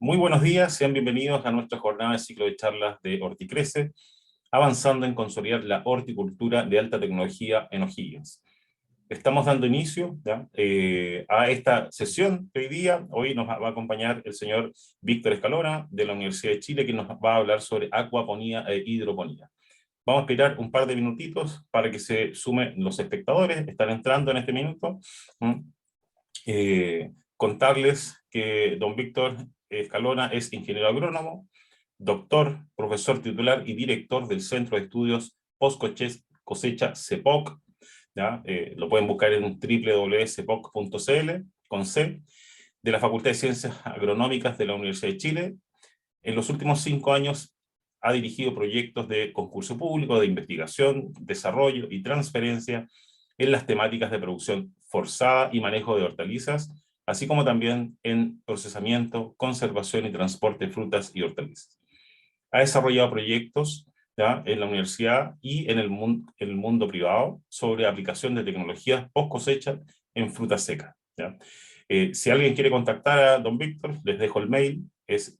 Muy buenos días, sean bienvenidos a nuestra jornada de ciclo de charlas de Horticrece, avanzando en consolidar la horticultura de alta tecnología en O'Higgins. Estamos dando inicio a esta sesión de hoy día. Hoy nos va a acompañar el señor Víctor Escalona de la Universidad de Chile, que nos va a hablar sobre acuaponía e hidroponía. Vamos a esperar un par de minutitos para que se sumen los espectadores, están entrando en este minuto. Contarles que don Víctor Escalona es ingeniero agrónomo, doctor, profesor titular y director del Centro de Estudios Post Cosecha CEPOC. Lo pueden buscar en www.cepoc.cl con C, de la Facultad de Ciencias Agronómicas de la Universidad de Chile. En los últimos 5 años ha dirigido proyectos de concurso público, de investigación, desarrollo y transferencia en las temáticas de producción forzada y manejo de hortalizas, así como también en procesamiento, conservación y transporte de frutas y hortalizas. Ha desarrollado proyectos en la universidad y en el mundo privado sobre aplicación de tecnologías post cosecha en fruta seca. Si alguien quiere contactar a don Víctor, les dejo el mail, es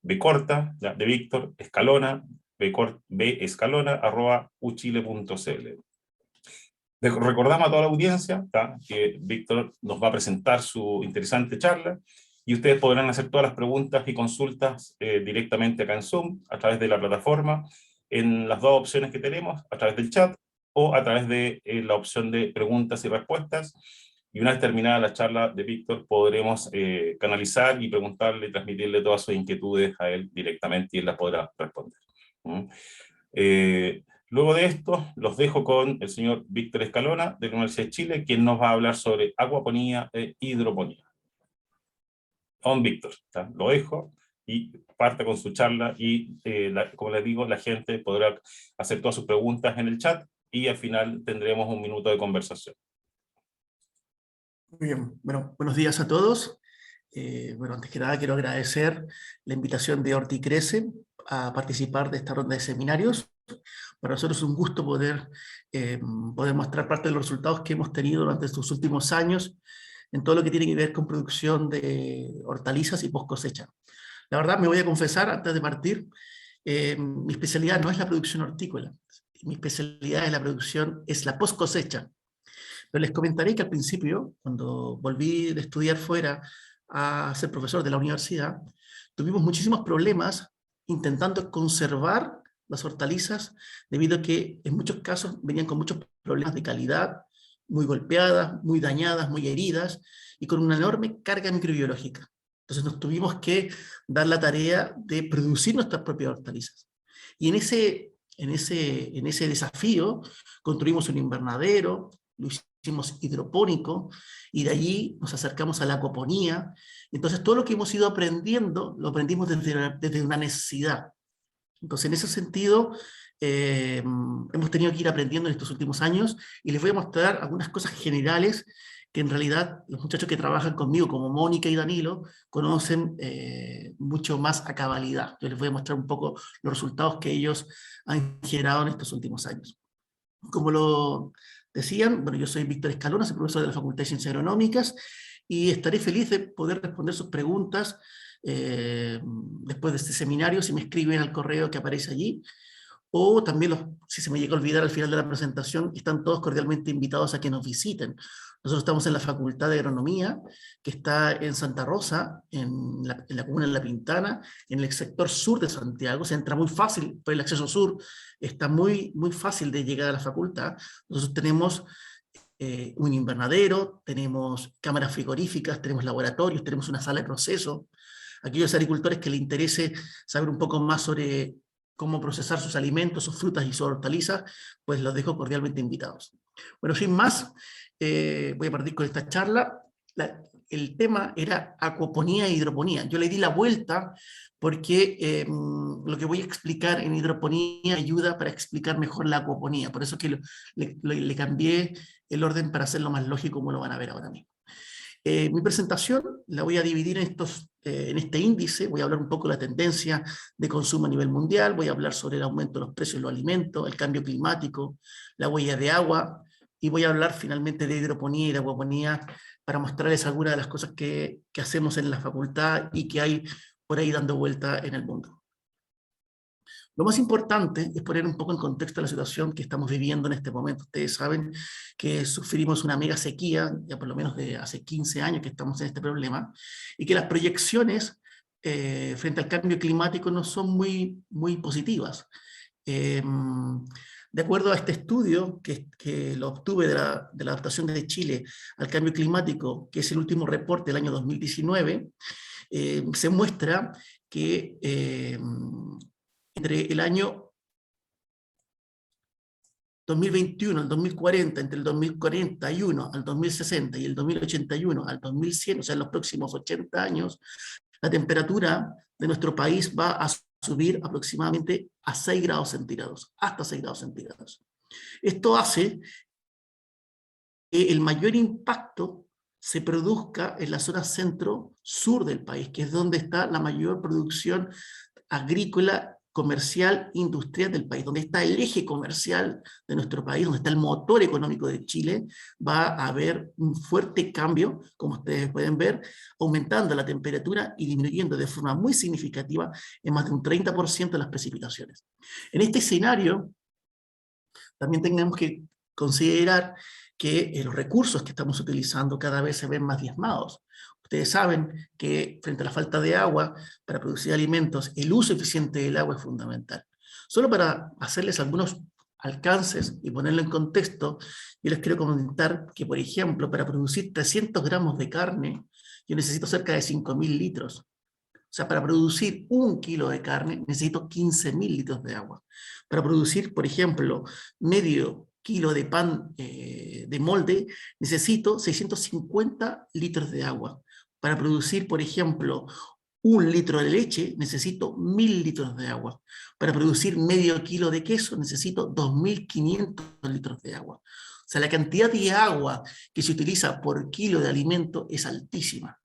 bcorta, de Víctor, Escalona, bescalona@uchile.cl. Recordamos a toda la audiencia que Víctor nos va a presentar su interesante charla y ustedes podrán hacer todas las preguntas y consultas directamente acá en Zoom, a través de la plataforma, en las dos opciones que tenemos, a través del chat o a través de la opción de preguntas y respuestas. Y una vez terminada la charla de Víctor, podremos canalizar y preguntarle, transmitirle todas sus inquietudes a él directamente y él las podrá responder. Luego de esto, los dejo con el señor Víctor Escalona, de la Universidad de Chile, quien nos va a hablar sobre acuaponía e hidroponía. Don Víctor, lo dejo y parte con su charla y, como les digo, la gente podrá hacer todas sus preguntas en el chat y al final tendremos un minuto de conversación. Muy bien, bueno, buenos días a todos. Bueno, antes que nada quiero agradecer la invitación de Horticrece a participar de esta ronda de seminarios. Para nosotros es un gusto poder mostrar parte de los resultados que hemos tenido durante estos últimos años en todo lo que tiene que ver con producción de hortalizas y post cosecha. La verdad, me voy a confesar antes de partir, mi especialidad no es la producción hortícola, mi especialidad es la post cosecha. Pero les comentaré que al principio, cuando volví de estudiar fuera a ser profesor de la universidad, tuvimos muchísimos problemas intentando conservar las hortalizas, debido a que en muchos casos venían con muchos problemas de calidad, muy golpeadas, muy dañadas, muy heridas, y con una enorme carga microbiológica. Entonces nos tuvimos que dar la tarea de producir nuestras propias hortalizas. Y en ese desafío construimos un invernadero, lo hicimos hidropónico, y de allí nos acercamos a la acuaponía. Entonces todo lo que hemos ido aprendiendo, lo aprendimos desde una necesidad. Entonces en ese sentido, hemos tenido que ir aprendiendo en estos últimos años, y les voy a mostrar algunas cosas generales que en realidad los muchachos que trabajan conmigo, como Mónica y Danilo, conocen mucho más a cabalidad. Yo les voy a mostrar un poco los resultados que ellos han generado en estos últimos años. Como lo decían, bueno, yo soy Víctor Escalona, soy profesor de la Facultad de Ciencias Agronómicas, y estaré feliz de poder responder sus preguntas después de este seminario, si me escriben al correo que aparece allí, o también, si se me llega a olvidar al final de la presentación, están todos cordialmente invitados a que nos visiten. Nosotros estamos en la Facultad de Agronomía, que está en Santa Rosa, en la comuna de La Pintana, en el sector sur de Santiago. Se entra muy fácil por el acceso sur, está muy, muy fácil de llegar a la facultad. Nosotros tenemos un invernadero, tenemos cámaras frigoríficas, tenemos laboratorios, tenemos una sala de proceso. Aquellos agricultores que les interese saber un poco más sobre cómo procesar sus alimentos, sus frutas y sus hortalizas, pues los dejo cordialmente invitados. Bueno, sin más, voy a partir con esta charla. El tema era acuaponía e hidroponía. Yo le di la vuelta porque lo que voy a explicar en hidroponía ayuda para explicar mejor la acuaponía. Por eso que le cambié el orden para hacerlo más lógico, como lo van a ver ahora mismo. Mi presentación la voy a dividir en este índice. Voy a hablar un poco de la tendencia de consumo a nivel mundial, voy a hablar sobre el aumento de los precios de los alimentos, el cambio climático, la huella de agua, y voy a hablar finalmente de hidroponía y de acuaponía para mostrarles algunas de las cosas que hacemos en la facultad y que hay por ahí dando vuelta en el mundo. Lo más importante es poner un poco en contexto la situación que estamos viviendo en este momento. Ustedes saben que sufrimos una mega sequía, ya por lo menos de hace 15 años que estamos en este problema, y que las proyecciones frente al cambio climático no son muy positivas. De acuerdo a este estudio que lo obtuve de la adaptación de Chile al cambio climático, que es el último reporte del año 2019, se muestra que entre el año 2021 al 2040, entre el 2041 al 2060 y el 2081 al 2100, o sea, en los próximos 80 años, la temperatura de nuestro país va a subir aproximadamente a 6 grados centígrados, hasta 6 grados centígrados. Esto hace que el mayor impacto se produzca en la zona centro-sur del país, que es donde está la mayor producción agrícola, comercial, industrial del país, donde está el eje comercial de nuestro país, donde está el motor económico de Chile. Va a haber un fuerte cambio, como ustedes pueden ver, aumentando la temperatura y disminuyendo de forma muy significativa en más de un 30% las precipitaciones. En este escenario, también tenemos que considerar que los recursos que estamos utilizando cada vez se ven más diezmados. Ustedes saben que frente a la falta de agua para producir alimentos, el uso eficiente del agua es fundamental. Solo para hacerles algunos alcances y ponerlo en contexto, yo les quiero comentar que, por ejemplo, para producir 300 gramos de carne, yo necesito cerca de 5.000 litros. O sea, para producir 1 kilo de carne necesito 15.000 litros de agua. Para producir, por ejemplo, medio kilo de pan de molde, necesito 650 litros de agua. Para producir, por ejemplo, 1 litro de leche, necesito 1.000 litros de agua. Para producir medio kilo de queso, necesito 2.500 litros de agua. O sea, la cantidad de agua que se utiliza por kilo de alimento es altísima.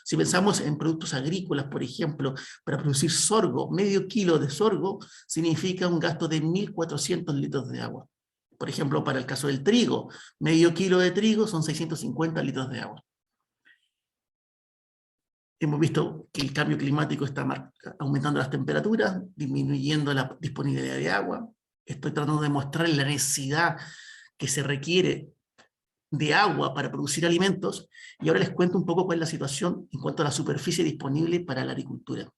Si pensamos en productos agrícolas, por ejemplo, para producir sorgo, medio kilo de sorgo significa un gasto de 1.400 litros de agua. Por ejemplo, para el caso del trigo, medio kilo de trigo son 650 litros de agua. Hemos visto que el cambio climático está aumentando las temperaturas, disminuyendo la disponibilidad de agua. Estoy tratando de mostrar la necesidad que se requiere de agua para producir alimentos, y ahora les cuento un poco cuál es la situación en cuanto a la superficie disponible para la agricultura.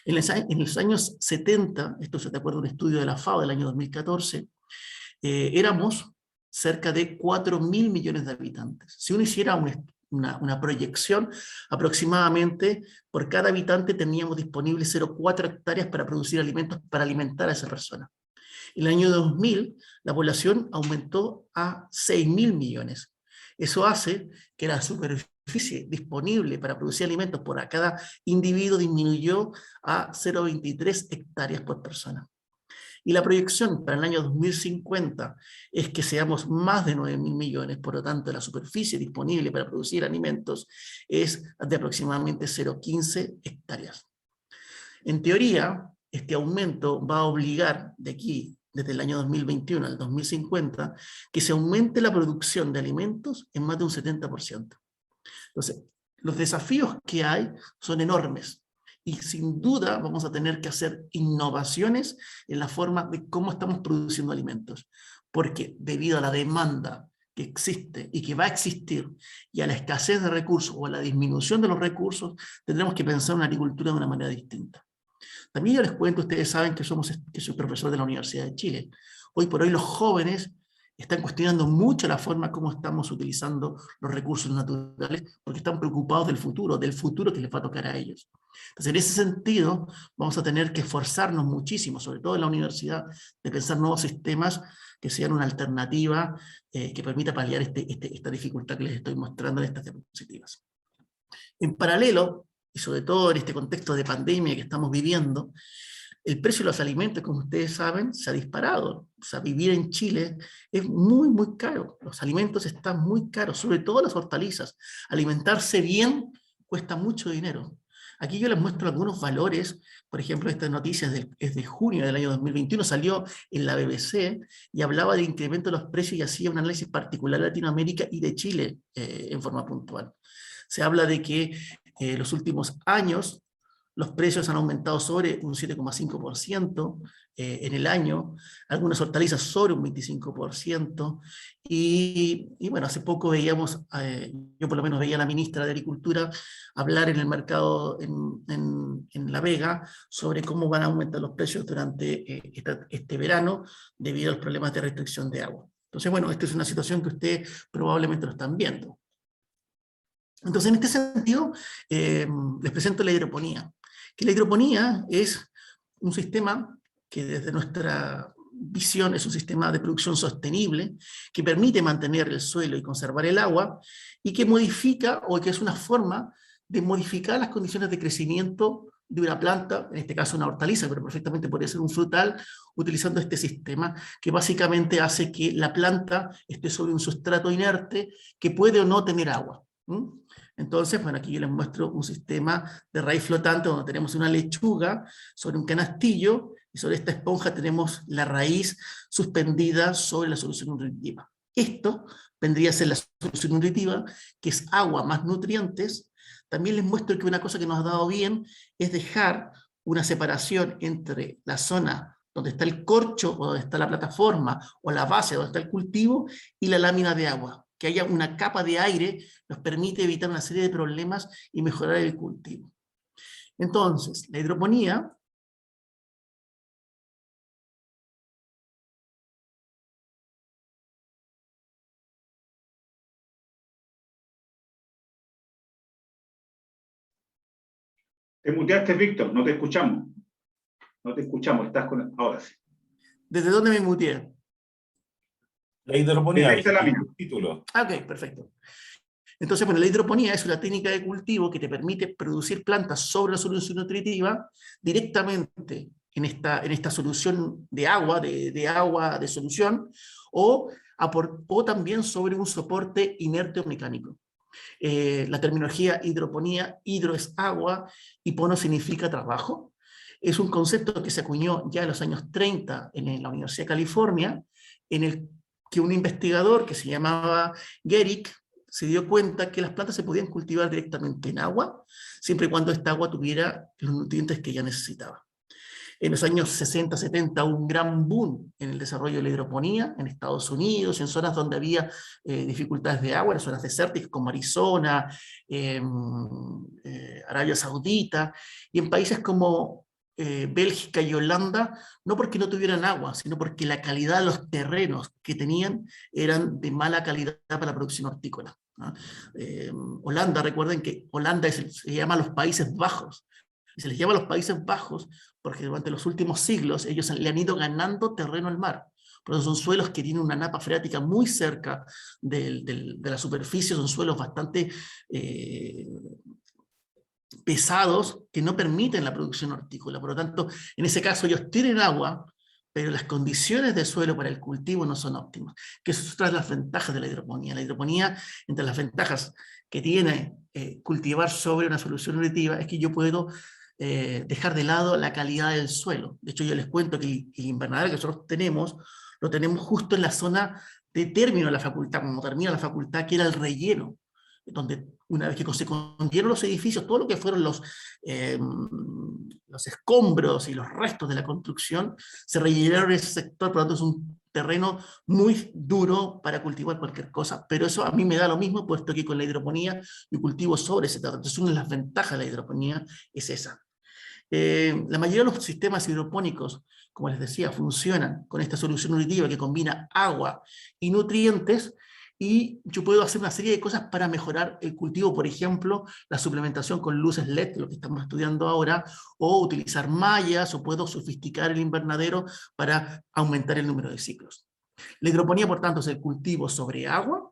En los años 70, esto se de acuerdo a un estudio de la FAO del año 2014, éramos cerca de 4.000 millones de habitantes. Si uno hiciera una proyección, aproximadamente por cada habitante teníamos disponibles 0,4 hectáreas para producir alimentos para alimentar a esa persona. En el año 2000, la población aumentó a 6.000 millones. Eso hace que la superficie disponible para producir alimentos por cada individuo disminuyó a 0,23 hectáreas por persona. Y la proyección para el año 2050 es que seamos más de 9.000 millones, por lo tanto la superficie disponible para producir alimentos es de aproximadamente 0,15 hectáreas. En teoría, este aumento va a obligar de aquí, desde el año 2021 al 2050, que se aumente la producción de alimentos en más de un 70%. Entonces, los desafíos que hay son enormes. Y sin duda vamos a tener que hacer innovaciones en la forma de cómo estamos produciendo alimentos. Porque debido a la demanda que existe y que va a existir, y a la escasez de recursos o a la disminución de los recursos, tendremos que pensar una agricultura de una manera distinta. También yo les cuento, ustedes saben que soy profesor de la Universidad de Chile. Hoy por hoy los jóvenes están cuestionando mucho la forma como estamos utilizando los recursos naturales, porque están preocupados del futuro que les va a tocar a ellos. Entonces, en ese sentido, vamos a tener que esforzarnos muchísimo, sobre todo en la universidad, de pensar nuevos sistemas que sean una alternativa que permita paliar esta dificultad que les estoy mostrando en estas diapositivas. En paralelo, y sobre todo en este contexto de pandemia que estamos viviendo, el precio de los alimentos, como ustedes saben, se ha disparado. O sea, vivir en Chile es muy caro. Los alimentos están muy caros, sobre todo las hortalizas. Alimentarse bien cuesta mucho dinero. Aquí yo les muestro algunos valores. Por ejemplo, esta noticia es de junio del año 2021, salió en la BBC y hablaba del incremento de los precios y hacía un análisis particular de Latinoamérica y de Chile en forma puntual. Se habla de que los últimos años los precios han aumentado sobre un 7,5% en el año, algunas hortalizas sobre un 25%, y bueno, hace poco veíamos, yo por lo menos veía a la ministra de Agricultura hablar en el mercado en La Vega sobre cómo van a aumentar los precios durante este verano debido a los problemas de restricción de agua. Entonces, bueno, esta es una situación que ustedes probablemente lo están viendo. Entonces, en este sentido, les presento la hidroponía. Que la hidroponía es un sistema que desde nuestra visión es un sistema de producción sostenible que permite mantener el suelo y conservar el agua y que modifica, o que es una forma de modificar las condiciones de crecimiento de una planta, en este caso una hortaliza, pero perfectamente podría ser un frutal, utilizando este sistema que básicamente hace que la planta esté sobre un sustrato inerte que puede o no tener agua. Entonces, bueno, aquí yo les muestro un sistema de raíz flotante donde tenemos una lechuga sobre un canastillo y sobre esta esponja tenemos la raíz suspendida sobre la solución nutritiva. Esto vendría a ser la solución nutritiva, que es agua más nutrientes. También les muestro que una cosa que nos ha dado bien es dejar una separación entre la zona donde está el corcho o donde está la plataforma o la base donde está el cultivo y la lámina de agua. Que haya una capa de aire nos permite evitar una serie de problemas y mejorar el cultivo. Entonces, la hidroponía Te muteaste, Víctor, no te escuchamos. No te escuchamos, estás con... Ahora sí. ¿Desde dónde me muteé? La hidroponía Desde esta lámina. el título. Ok, perfecto. Entonces, bueno, la hidroponía es una técnica de cultivo que te permite producir plantas sobre la solución nutritiva directamente en esta solución de agua, de agua de solución, o también sobre un soporte inerte o mecánico. La terminología hidroponía, hidro es agua y pono significa trabajo. Es un concepto que se acuñó ya en los años 30 en la Universidad de California, en el que un investigador que se llamaba Gehrig se dio cuenta que las plantas se podían cultivar directamente en agua, siempre y cuando esta agua tuviera los nutrientes que ella necesitaba. En los años 60, 70 hubo un gran boom en el desarrollo de la hidroponía en Estados Unidos, en zonas donde había dificultades de agua, en zonas desérticas como Arizona, Arabia Saudita, y en países como Bélgica y Holanda, no porque no tuvieran agua, sino porque la calidad de los terrenos que tenían eran de mala calidad para la producción hortícola. ¿No? Holanda, recuerden que Holanda se llama los Países Bajos, y se les llama los Países Bajos porque durante los últimos siglos ellos le han ido ganando terreno al mar. Pero son suelos que tienen una napa freática muy cerca de la superficie, son suelos bastante pesados que no permiten la producción hortícola. Por lo tanto, en ese caso ellos tienen agua, pero las condiciones de suelo para el cultivo no son óptimas. Que eso es otra de las ventajas de la hidroponía. La hidroponía, entre las ventajas que tiene cultivar sobre una solución nutritiva, es que yo puedo dejar de lado la calidad del suelo. De hecho, yo les cuento que el invernadero que nosotros tenemos, lo tenemos justo en la zona de término de la facultad, cuando termina la facultad, que era el relleno, donde una vez que se construyeron los edificios, todo lo que fueron los escombros y los restos de la construcción, se rellenaron ese sector, por lo tanto es un terreno muy duro para cultivar cualquier cosa, pero eso a mí me da lo mismo, puesto que con la hidroponía yo cultivo sobre ese terreno. Entonces una de las ventajas de la hidroponía es esa. La mayoría de los sistemas hidropónicos, como les decía, funcionan con esta solución nutritiva que combina agua y nutrientes, y yo puedo hacer una serie de cosas para mejorar el cultivo, por ejemplo, la suplementación con luces LED, lo que estamos estudiando ahora, o utilizar mallas, o puedo sofisticar el invernadero para aumentar el número de ciclos. La hidroponía, por tanto, es el cultivo sobre agua,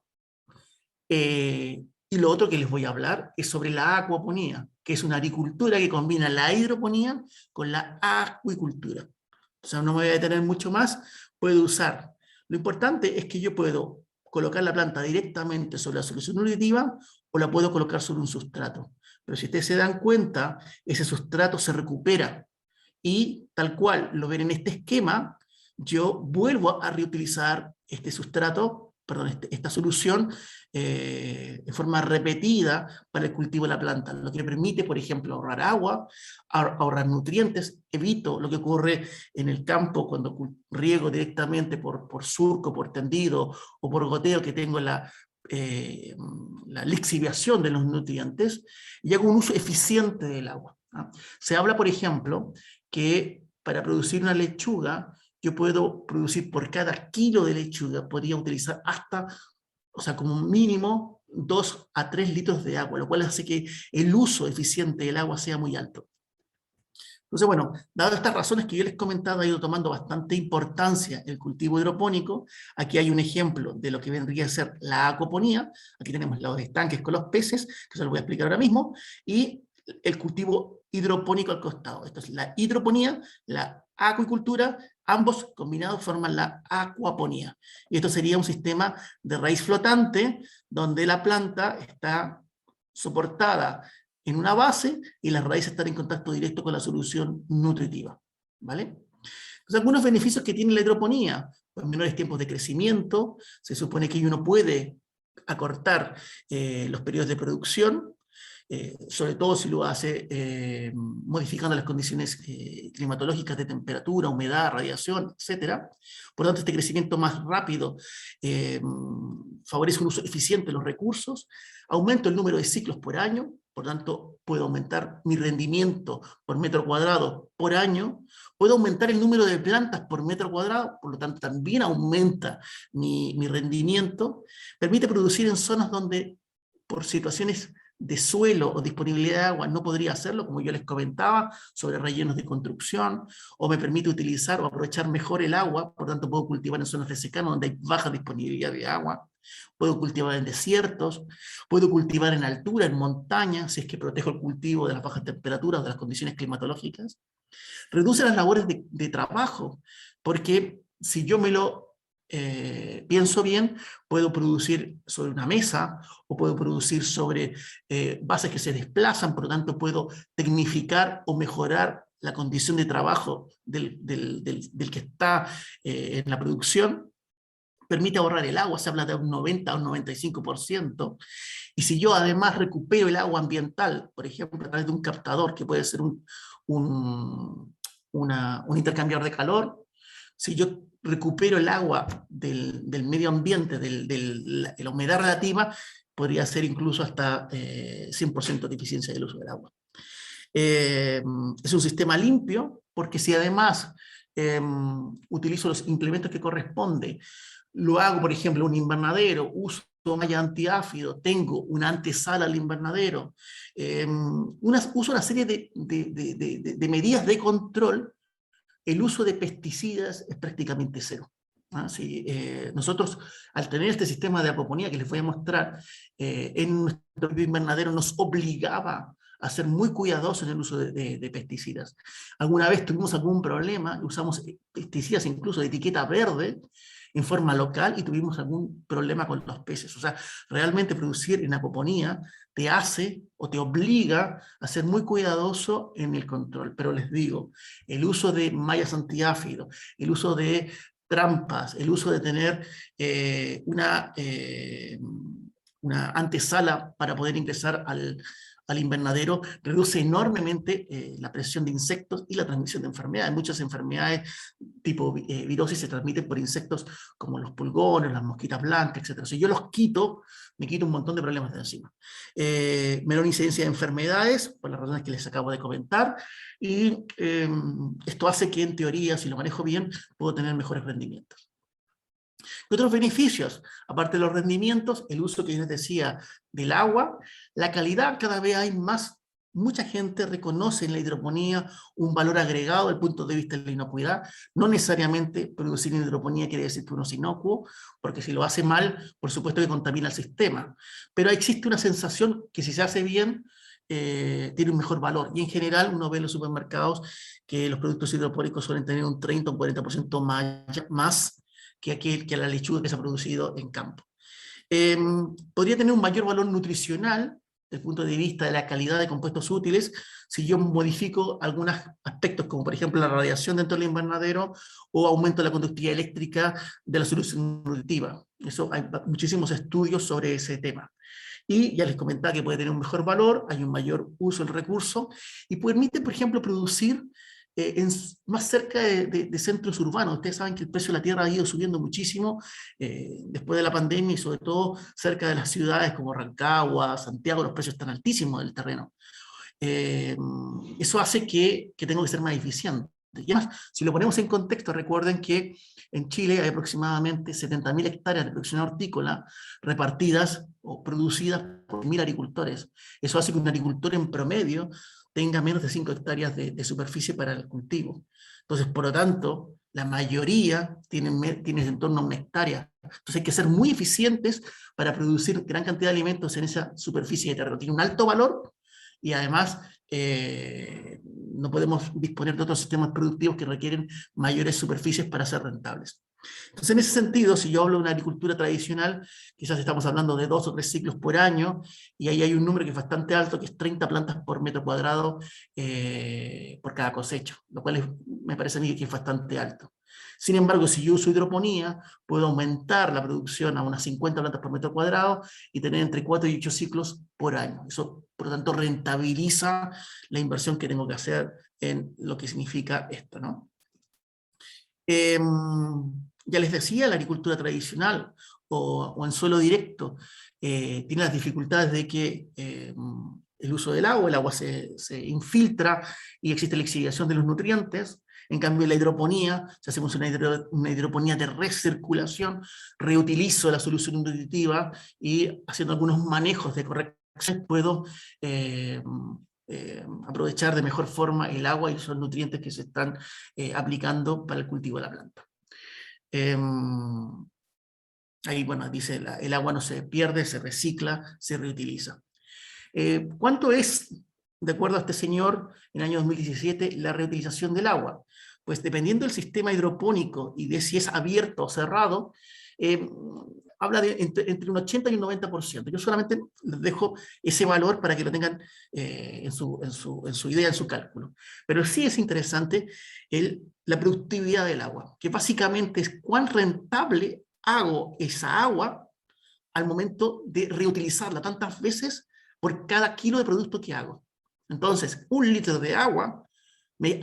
y lo otro que les voy a hablar es sobre la acuaponía, que es una agricultura que combina la hidroponía con la acuicultura. O sea, no me voy a detener mucho más, puedo usar. Lo importante es que yo puedo colocar la planta directamente sobre la solución nutritiva o la puedo colocar sobre un sustrato. Pero si ustedes se dan cuenta, ese sustrato se recupera y tal cual lo ven en este esquema, yo vuelvo a reutilizar este sustrato esta solución en forma repetida para el cultivo de la planta, lo que permite, por ejemplo, ahorrar agua, ahorrar nutrientes. Evito lo que ocurre en el campo cuando riego directamente por surco, por tendido o por goteo, que tengo la lixiviación de los nutrientes, y hago un uso eficiente del agua, ¿no? Se habla, por ejemplo, que para producir una lechuga, yo puedo producir por cada kilo de lechuga, podría utilizar hasta, o sea, como mínimo 2 a 3 litros de agua, lo cual hace que el uso eficiente del agua sea muy alto. Entonces, bueno, dadas estas razones que yo les comentaba, ha ido tomando bastante importancia el cultivo hidropónico. Aquí hay un ejemplo de lo que vendría a ser la acuaponía. Aquí tenemos los estanques con los peces, que se los voy a explicar ahora mismo, y el cultivo hidropónico al costado. Esto es la hidroponía, la acuicultura, ambos combinados forman la acuaponía. Y esto sería un sistema de raíz flotante, donde la planta está soportada en una base y las raíces están en contacto directo con la solución nutritiva, ¿vale? Entonces, algunos beneficios que tiene la hidroponía: pues menores tiempos de crecimiento, se supone que uno puede acortar los periodos de producción, sobre todo si lo hace modificando las condiciones climatológicas de temperatura, humedad, radiación, etc. Por lo tanto, este crecimiento más rápido favorece un uso eficiente de los recursos, aumento el número de ciclos por año, por tanto puedo aumentar mi rendimiento por metro cuadrado por año, puedo aumentar el número de plantas por metro cuadrado, por lo tanto también aumenta mi rendimiento, permite producir en zonas donde por situaciones de suelo o disponibilidad de agua no podría hacerlo, como yo les comentaba, sobre rellenos de construcción, o me permite utilizar o aprovechar mejor el agua, por tanto puedo cultivar en zonas de secano donde hay baja disponibilidad de agua, puedo cultivar en desiertos, puedo cultivar en altura, en montaña, si es que protejo el cultivo de las bajas temperaturas, de las condiciones climatológicas. Reduce las labores de trabajo, porque si yo me lo pienso bien, puedo producir sobre una mesa, o puedo producir sobre bases que se desplazan, por lo tanto puedo tecnificar o mejorar la condición de trabajo del que está en la producción. Permite ahorrar el agua, se habla de un 90 a un 95%, y si yo además recupero el agua ambiental, por ejemplo, a través de un captador, que puede ser un intercambiador de calor, si yo recupero el agua del medio ambiente, de la humedad relativa, podría ser incluso hasta 100% de eficiencia del uso del agua. Es un sistema limpio, porque si además utilizo los implementos que corresponde, lo hago, por ejemplo, un invernadero, uso malla antiáfido, tengo una antesala al invernadero, uso una serie de medidas de control, el uso de pesticidas es prácticamente cero. Sí, nosotros, al tener este sistema de acuaponía que les voy a mostrar, en nuestro invernadero nos obligaba a ser muy cuidadosos en el uso de pesticidas. Alguna vez tuvimos algún problema, usamos pesticidas incluso de etiqueta verde, en forma local, y tuvimos algún problema con los peces. O sea, realmente producir en acuaponía te hace o te obliga a ser muy cuidadoso en el control. Pero les digo, el uso de mallas antiáfido, el uso de trampas, el uso de tener una antesala para poder ingresar al invernadero, reduce enormemente la presión de insectos y la transmisión de enfermedades. Muchas enfermedades tipo virosis se transmiten por insectos como los pulgones, las mosquitas blancas, etc. Si yo los quito, me quito un montón de problemas de encima. Menor incidencia de enfermedades, por las razones que les acabo de comentar, y esto hace que en teoría, si lo manejo bien, puedo tener mejores rendimientos. ¿Qué otros beneficios? Aparte de los rendimientos, el uso que yo les decía del agua, la calidad, cada vez hay mucha gente reconoce en la hidroponía un valor agregado desde el punto de vista de la inocuidad. No necesariamente producir hidroponía quiere decir que uno es inocuo, porque si lo hace mal, por supuesto que contamina el sistema. Pero existe una sensación que si se hace bien, tiene un mejor valor. Y en general uno ve en los supermercados que los productos hidropónicos suelen tener un 30 o un 40% más que la lechuga que se ha producido en campo. Podría tener un mayor valor nutricional desde el punto de vista de la calidad de compuestos útiles si yo modifico algunos aspectos, como por ejemplo la radiación dentro del invernadero o aumento la conductividad eléctrica de la solución nutritiva. Eso hay muchísimos estudios sobre ese tema. Y ya les comentaba que puede tener un mejor valor, hay un mayor uso del recurso, y permite, por ejemplo, producir más cerca de centros urbanos. Ustedes saben que el precio de la tierra ha ido subiendo muchísimo después de la pandemia, y sobre todo cerca de las ciudades como Rancagua, Santiago, los precios están altísimos del terreno. Eso hace que tenga que ser más eficiente. Y además, si lo ponemos en contexto, recuerden que en Chile hay aproximadamente 70.000 hectáreas de producción hortícola repartidas o producidas por 1.000 agricultores. Eso hace que un agricultor en promedio tenga menos de 5 hectáreas de superficie para el cultivo. Entonces, por lo tanto, la mayoría tienen en torno a 1 hectárea. Entonces hay que ser muy eficientes para producir gran cantidad de alimentos en esa superficie de terreno. Tiene un alto valor y además no podemos disponer de otros sistemas productivos que requieren mayores superficies para ser rentables. Entonces, en ese sentido, si yo hablo de una agricultura tradicional, quizás estamos hablando de 2 o 3 ciclos por año, y ahí hay un número que es bastante alto, que es 30 plantas por metro cuadrado por cada cosecha, lo cual me parece a mí que es bastante alto. Sin embargo, si yo uso hidroponía, puedo aumentar la producción a unas 50 plantas por metro cuadrado y tener entre 4 y 8 ciclos por año. Eso, por lo tanto, rentabiliza la inversión que tengo que hacer en lo que significa esto, ¿no? Ya les decía, la agricultura tradicional o en suelo directo tiene las dificultades de que el uso del agua, el agua se infiltra y existe la lixiviación de los nutrientes. En cambio, la hidroponía, si hacemos una hidroponía de recirculación, reutilizo la solución nutritiva y haciendo algunos manejos de corrección puedo aprovechar de mejor forma el agua y esos nutrientes que se están aplicando para el cultivo de la planta. Ahí, bueno, dice, el agua no se pierde, se recicla, se reutiliza. ¿Cuánto es, de acuerdo a este señor, en el año 2017, la reutilización del agua? Pues dependiendo del sistema hidropónico y de si es abierto o cerrado, habla de entre un 80 y un 90%. Yo solamente les dejo ese valor para que lo tengan en su idea, en su cálculo. Pero sí es interesante la productividad del agua, que básicamente es cuán rentable hago esa agua al momento de reutilizarla tantas veces por cada kilo de producto que hago. Entonces, 1 litro de agua me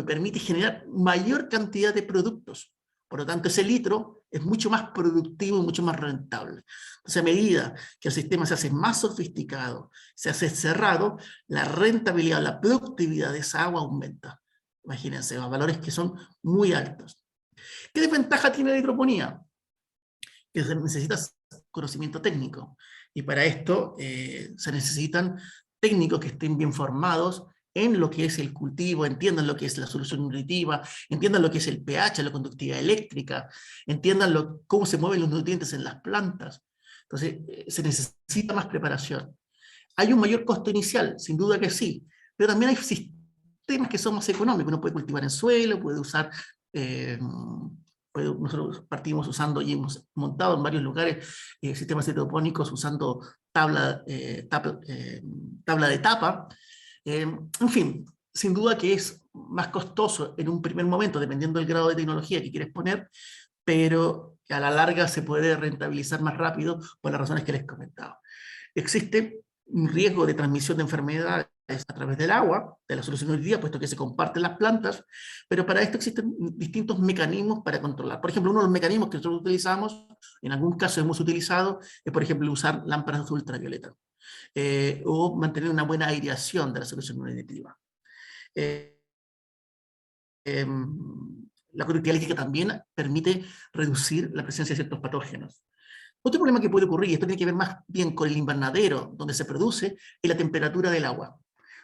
permite generar mayor cantidad de productos. Por lo tanto, ese litro es mucho más productivo y mucho más rentable. Entonces, a medida que el sistema se hace más sofisticado, se hace cerrado, la rentabilidad, la productividad de esa agua aumenta. Imagínense, a valores que son muy altos. ¿Qué desventaja tiene la hidroponía? Que se necesita conocimiento técnico. Y para esto se necesitan técnicos que estén bien formados en lo que es el cultivo, entiendan lo que es la solución nutritiva, entiendan lo que es el pH, la conductividad eléctrica, entiendan cómo se mueven los nutrientes en las plantas. Entonces, se necesita más preparación. ¿Hay un mayor costo inicial? Sin duda que sí, pero también hay sistemas que son más económicos. Uno puede cultivar en suelo, puede usar... nosotros partimos usando y hemos montado en varios lugares sistemas hidropónicos usando tabla de tapa. En fin, sin duda que es más costoso en un primer momento, dependiendo del grado de tecnología que quieres poner, pero a la larga se puede rentabilizar más rápido por las razones que les comentaba. Existe un riesgo de transmisión de enfermedades a través del agua, de la solución nutritiva, puesto que se comparten las plantas, pero para esto existen distintos mecanismos para controlar. Por ejemplo, uno de los mecanismos que nosotros utilizamos, en algún caso hemos utilizado, es por ejemplo usar lámparas ultravioleta, o mantener una buena aireación de la solución nutritiva. La conductividad eléctrica también permite reducir la presencia de ciertos patógenos. Otro problema que puede ocurrir, y esto tiene que ver más bien con el invernadero donde se produce, es la temperatura del agua.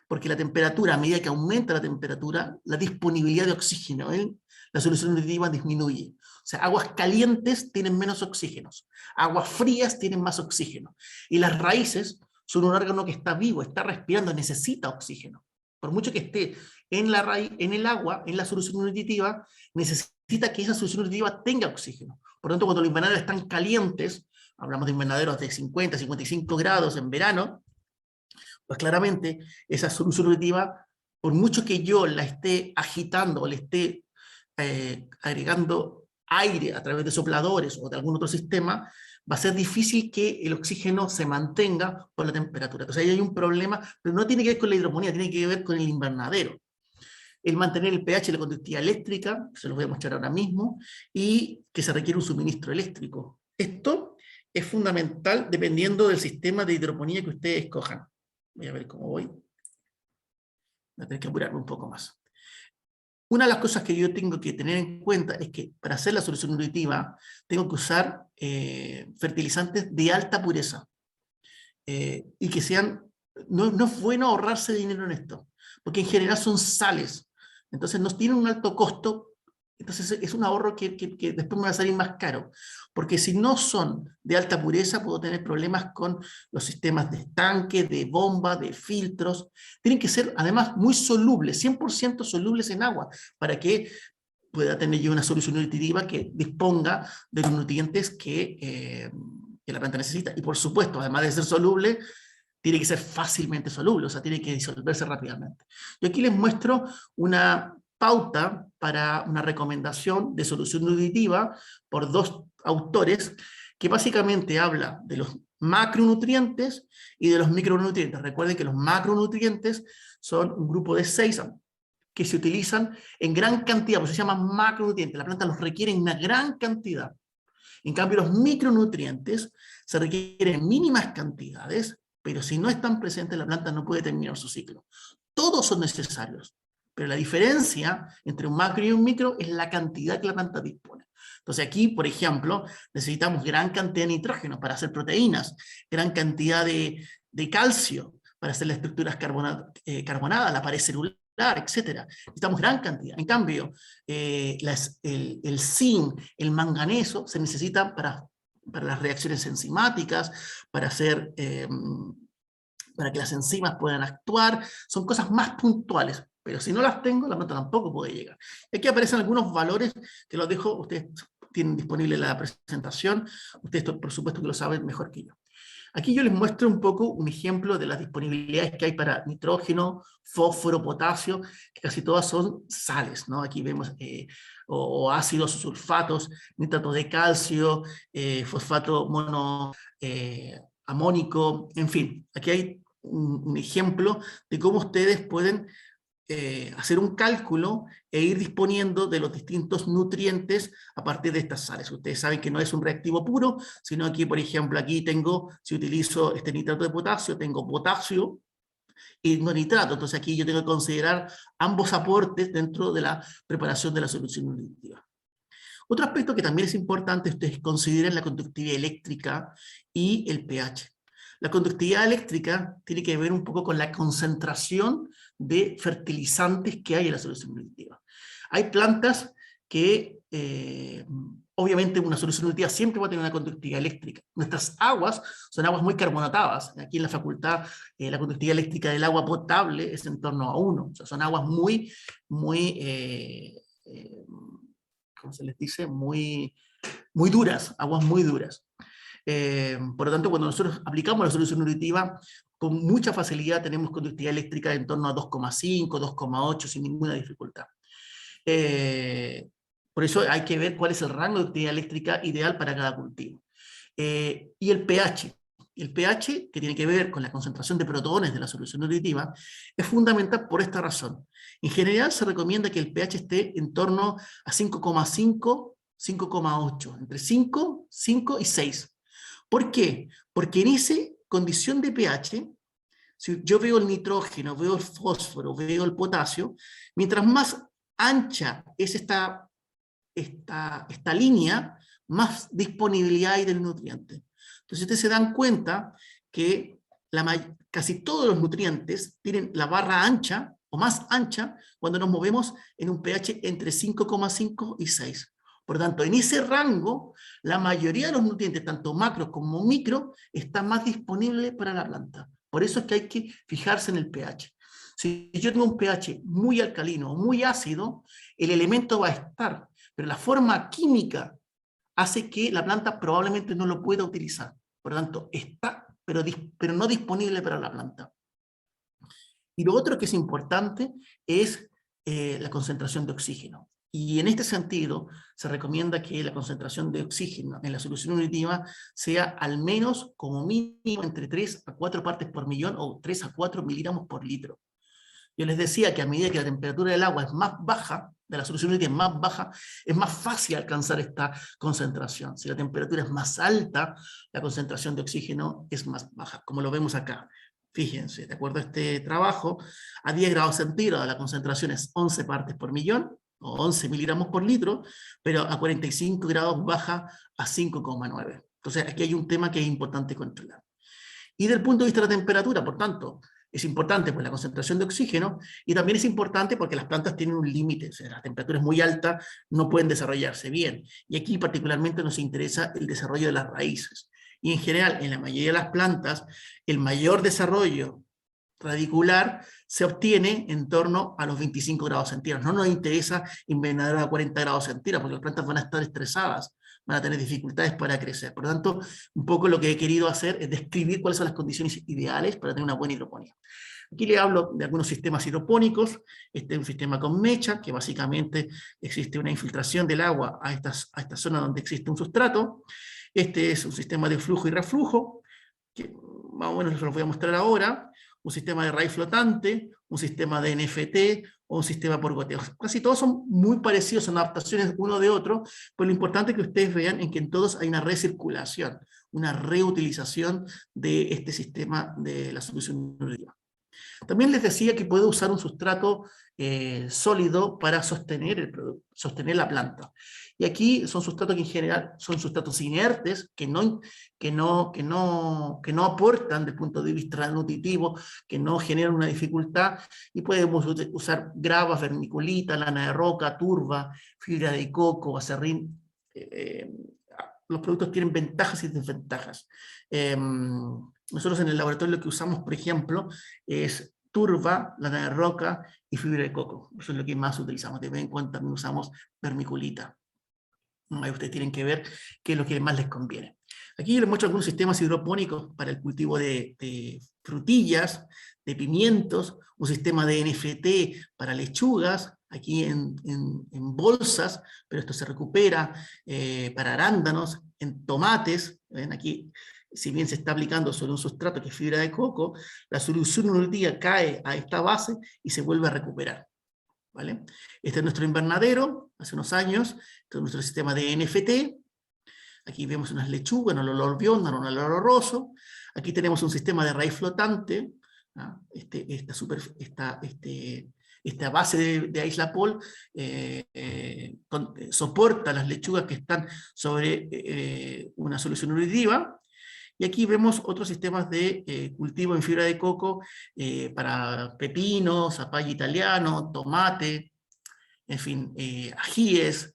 Porque la temperatura, a medida que aumenta la temperatura, la disponibilidad de oxígeno en la solución nutritiva disminuye. O sea, aguas calientes tienen menos oxígenos, aguas frías tienen más oxígeno. Y las raíces son un órgano que está vivo, está respirando, necesita oxígeno. Por mucho que esté en la raíz, en el agua, en la solución nutritiva, necesita que esa solución nutritiva tenga oxígeno. Por lo tanto, cuando los invernaderos están calientes, hablamos de invernaderos de 50, 55 grados en verano, pues claramente esa solución nutritiva, por mucho que yo la esté agitando o le esté agregando aire a través de sopladores o de algún otro sistema, va a ser difícil que el oxígeno se mantenga por la temperatura. Entonces ahí hay un problema, pero no tiene que ver con la hidroponía, tiene que ver con el invernadero. El mantener el pH y la conductividad eléctrica, se los voy a mostrar ahora mismo, y que se requiere un suministro eléctrico. Esto es fundamental dependiendo del sistema de hidroponía que ustedes escojan. Voy a ver cómo voy. Voy a tener que apurarme un poco más. Una de las cosas que yo tengo que tener en cuenta es que para hacer la solución nutritiva tengo que usar fertilizantes de alta pureza. Y que sean... No es bueno ahorrarse dinero en esto, porque en general son sales. Entonces no tienen un alto costo, entonces es un ahorro que después me va a salir más caro. Porque si no son de alta pureza, puedo tener problemas con los sistemas de estanque, de bomba, de filtros. Tienen que ser además muy solubles, 100% solubles en agua, para que pueda tener yo una solución nutritiva que disponga de los nutrientes que la planta necesita. Y por supuesto, además de ser soluble, tiene que ser fácilmente soluble, o sea, tiene que disolverse rápidamente. Yo aquí les muestro una pauta para una recomendación de solución nutritiva por dos autores que básicamente habla de los macronutrientes y de los micronutrientes. Recuerden que los macronutrientes son un grupo de 6 que se utilizan en gran cantidad, por eso se llaman macronutrientes. La planta los requiere en una gran cantidad. En cambio, los micronutrientes se requieren en mínimas cantidades, pero si no están presentes, la planta no puede terminar su ciclo. Todos son necesarios, pero la diferencia entre un macro y un micro es la cantidad que la planta dispone. Entonces aquí, por ejemplo, necesitamos gran cantidad de nitrógeno para hacer proteínas, gran cantidad de calcio para hacer las estructuras carbonadas, la pared celular, etcétera. Necesitamos gran cantidad. En cambio, el zinc, el manganeso, se necesita para las reacciones enzimáticas, para hacer, para que las enzimas puedan actuar. Son cosas más puntuales, pero si no las tengo, la planta tampoco puede llegar. Aquí aparecen algunos valores que los dejo, ustedes tienen disponible la presentación, ustedes por supuesto que lo saben mejor que yo. Aquí yo les muestro un poco un ejemplo de las disponibilidades que hay para nitrógeno, fósforo, potasio, que casi todas son sales, ¿no? Aquí vemos o ácidos, sulfatos, nitrato de calcio, fosfato amónico, en fin. Aquí hay un ejemplo de cómo ustedes pueden hacer un cálculo e ir disponiendo de los distintos nutrientes a partir de estas sales. Ustedes saben que no es un reactivo puro, sino aquí, por ejemplo, aquí tengo, si utilizo este nitrato de potasio, tengo potasio y no nitrato. Entonces aquí yo tengo que considerar ambos aportes dentro de la preparación de la solución nutritiva. Otro aspecto que también es importante, ustedes consideren la conductividad eléctrica y el pH. La conductividad eléctrica tiene que ver un poco con la concentración de fertilizantes que hay en la solución nutritiva. Hay plantas que, obviamente una solución nutritiva siempre va a tener una conductividad eléctrica. Nuestras aguas son aguas muy carbonatadas. Aquí en la facultad, la conductividad eléctrica del agua potable es en torno a 1. O sea, son aguas muy, ¿cómo se les dice? Muy duras, aguas muy duras. Por lo tanto, cuando nosotros aplicamos la solución nutritiva, con mucha facilidad tenemos conductividad eléctrica en torno a 2,5, 2,8 sin ninguna dificultad. Por eso hay que ver cuál es el rango de actividad eléctrica ideal para cada cultivo. Y el pH. El pH, que tiene que ver con la concentración de protones de la solución nutritiva, es fundamental por esta razón. En general se recomienda que el pH esté en torno a 5,5, 5,8, entre 5, 5 y 6. ¿Por qué? Porque en esa condición de pH, si yo veo el nitrógeno, veo el fósforo, veo el potasio, mientras más ancha es esta línea, más disponibilidad hay del nutriente. Entonces ustedes se dan cuenta que casi todos los nutrientes tienen la barra ancha o más ancha cuando nos movemos en un pH entre 5,5 y 6. Por lo tanto, en ese rango, la mayoría de los nutrientes, tanto macro como micro, están más disponibles para la planta. Por eso es que hay que fijarse en el pH. Si yo tengo un pH muy alcalino o muy ácido, el elemento va a estar, pero la forma química hace que la planta probablemente no lo pueda utilizar. Por lo tanto, está, pero no disponible para la planta. Y lo otro que es importante es la concentración de oxígeno. Y en este sentido, se recomienda que la concentración de oxígeno en la solución nutritiva sea al menos, como mínimo, entre 3 a 4 partes por millón o 3 a 4 miligramos por litro. Yo les decía que a medida que la temperatura del agua es más baja, de la solución nutritiva es más baja, es más fácil alcanzar esta concentración. Si la temperatura es más alta, la concentración de oxígeno es más baja, como lo vemos acá. Fíjense, de acuerdo a este trabajo, a 10 grados centígrados la concentración es 11 partes por millón, o 11 miligramos por litro, pero a 45 grados baja a 5,9. Entonces aquí hay un tema que es importante controlar. Y del punto de vista de la temperatura, por tanto, es importante pues, la concentración de oxígeno, y también es importante porque las plantas tienen un límite, o sea, las temperaturas muy altas no pueden desarrollarse bien. Y aquí particularmente nos interesa el desarrollo de las raíces. Y en general, en la mayoría de las plantas, el mayor desarrollo radicular se obtiene en torno a los 25 grados centígrados. No nos interesa invernaderos a 40 grados centígrados, porque las plantas van a estar estresadas, van a tener dificultades para crecer. Por lo tanto, un poco lo que he querido hacer es describir cuáles son las condiciones ideales para tener una buena hidroponía. Aquí le hablo de algunos sistemas hidropónicos. Este es un sistema con mecha, que básicamente existe una infiltración del agua a esta zona donde existe un sustrato. Este es un sistema de flujo y reflujo, que más o menos les lo voy a mostrar ahora. Un sistema de raíz flotante, un sistema de NFT o un sistema por goteo. Casi todos son muy parecidos, son adaptaciones uno de otro, pero lo importante es que ustedes vean en que en todos hay una recirculación, una reutilización de este sistema de la solución nutritiva. También les decía que puedo usar un sustrato sólido para sostener el producto, sostener la planta. Y aquí son sustratos que en general son sustratos inertes, que no aportan desde el punto de vista nutritivo, que no generan una dificultad, y podemos usar grava, vermiculita, lana de roca, turba, fibra de coco, acerrín. Los productos tienen ventajas y desventajas. Nosotros en el laboratorio lo que usamos, por ejemplo, es turba, lana de roca y fibra de coco. Eso es lo que más utilizamos. De vez en cuando también usamos vermiculita. Ahí ustedes tienen que ver qué es lo que más les conviene. Aquí yo les muestro algunos sistemas hidropónicos para el cultivo de frutillas, de pimientos, un sistema de NFT para lechugas, aquí en bolsas, pero esto se recupera, para arándanos, en tomates. ¿Ven? Aquí, si bien se está aplicando sobre un sustrato que es fibra de coco, la solución nutritiva cae a esta base y se vuelve a recuperar. ¿Vale? Este es nuestro invernadero, hace unos años. Este es nuestro sistema de NFT. Aquí vemos unas lechugas, un olor bionda, un olor oloroso. Aquí tenemos un sistema de raíz flotante. ¿Ah? Esta base de Islapol soporta las lechugas que están sobre una solución nutritiva. Y aquí vemos otros sistemas de cultivo en fibra de coco para pepino, zapallo italiano, tomate, en fin, ajíes,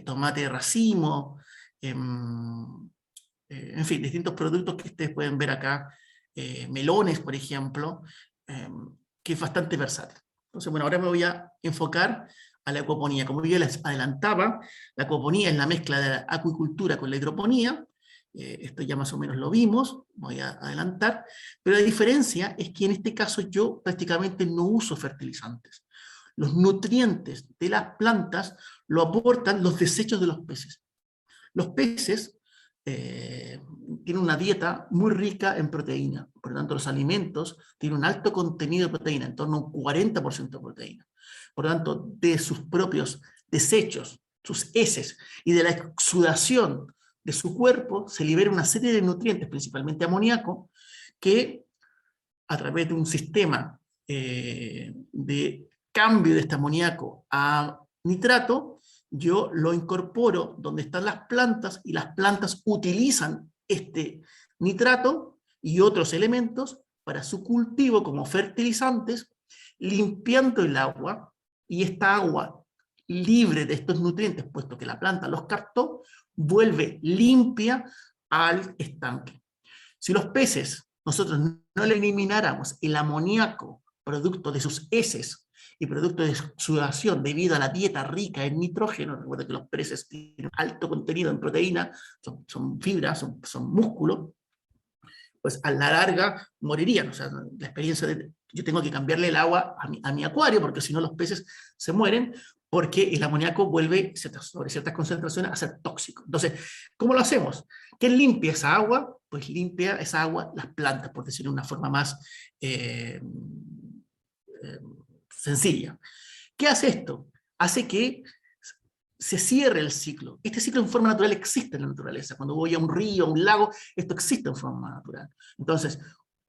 tomate racimo, en fin, distintos productos que ustedes pueden ver acá, melones, por ejemplo, que es bastante versátil. Entonces, bueno, ahora me voy a enfocar a la acuaponía. Como yo les adelantaba, la acuaponía es la mezcla de la acuicultura con la hidroponía. Esto ya más o menos lo vimos, voy a adelantar, pero la diferencia es que en este caso yo prácticamente no uso fertilizantes. Los nutrientes de las plantas lo aportan los desechos de los peces. Los peces tienen una dieta muy rica en proteína, por lo tanto los alimentos tienen un alto contenido de proteína, en torno a un 40% de proteína. Por lo tanto, de sus propios desechos, sus heces, y de la exudación de su cuerpo, se libera una serie de nutrientes, principalmente amoníaco, que a través de un sistema de cambio de este amoníaco a nitrato, yo lo incorporo donde están las plantas, y las plantas utilizan este nitrato y otros elementos para su cultivo como fertilizantes, limpiando el agua, y esta agua libre de estos nutrientes, puesto que la planta los captó, vuelve limpia al estanque. Si los peces, nosotros no le elimináramos el amoníaco producto de sus heces y producto de sudoración debido a la dieta rica en nitrógeno, recuerda que los peces tienen alto contenido en proteína, son fibras, son músculo, pues a la larga morirían. O sea, la experiencia de yo tengo que cambiarle el agua a mi acuario, porque si no los peces se mueren, porque el amoníaco vuelve sobre ciertas concentraciones a ser tóxico. Entonces, ¿cómo lo hacemos? ¿Quién limpia esa agua? Pues limpia esa agua las plantas, por decirlo de una forma más sencilla. ¿Qué hace esto? Hace que se cierre el ciclo. Este ciclo en forma natural existe en la naturaleza. Cuando voy a un río, a un lago, esto existe en forma natural. Entonces,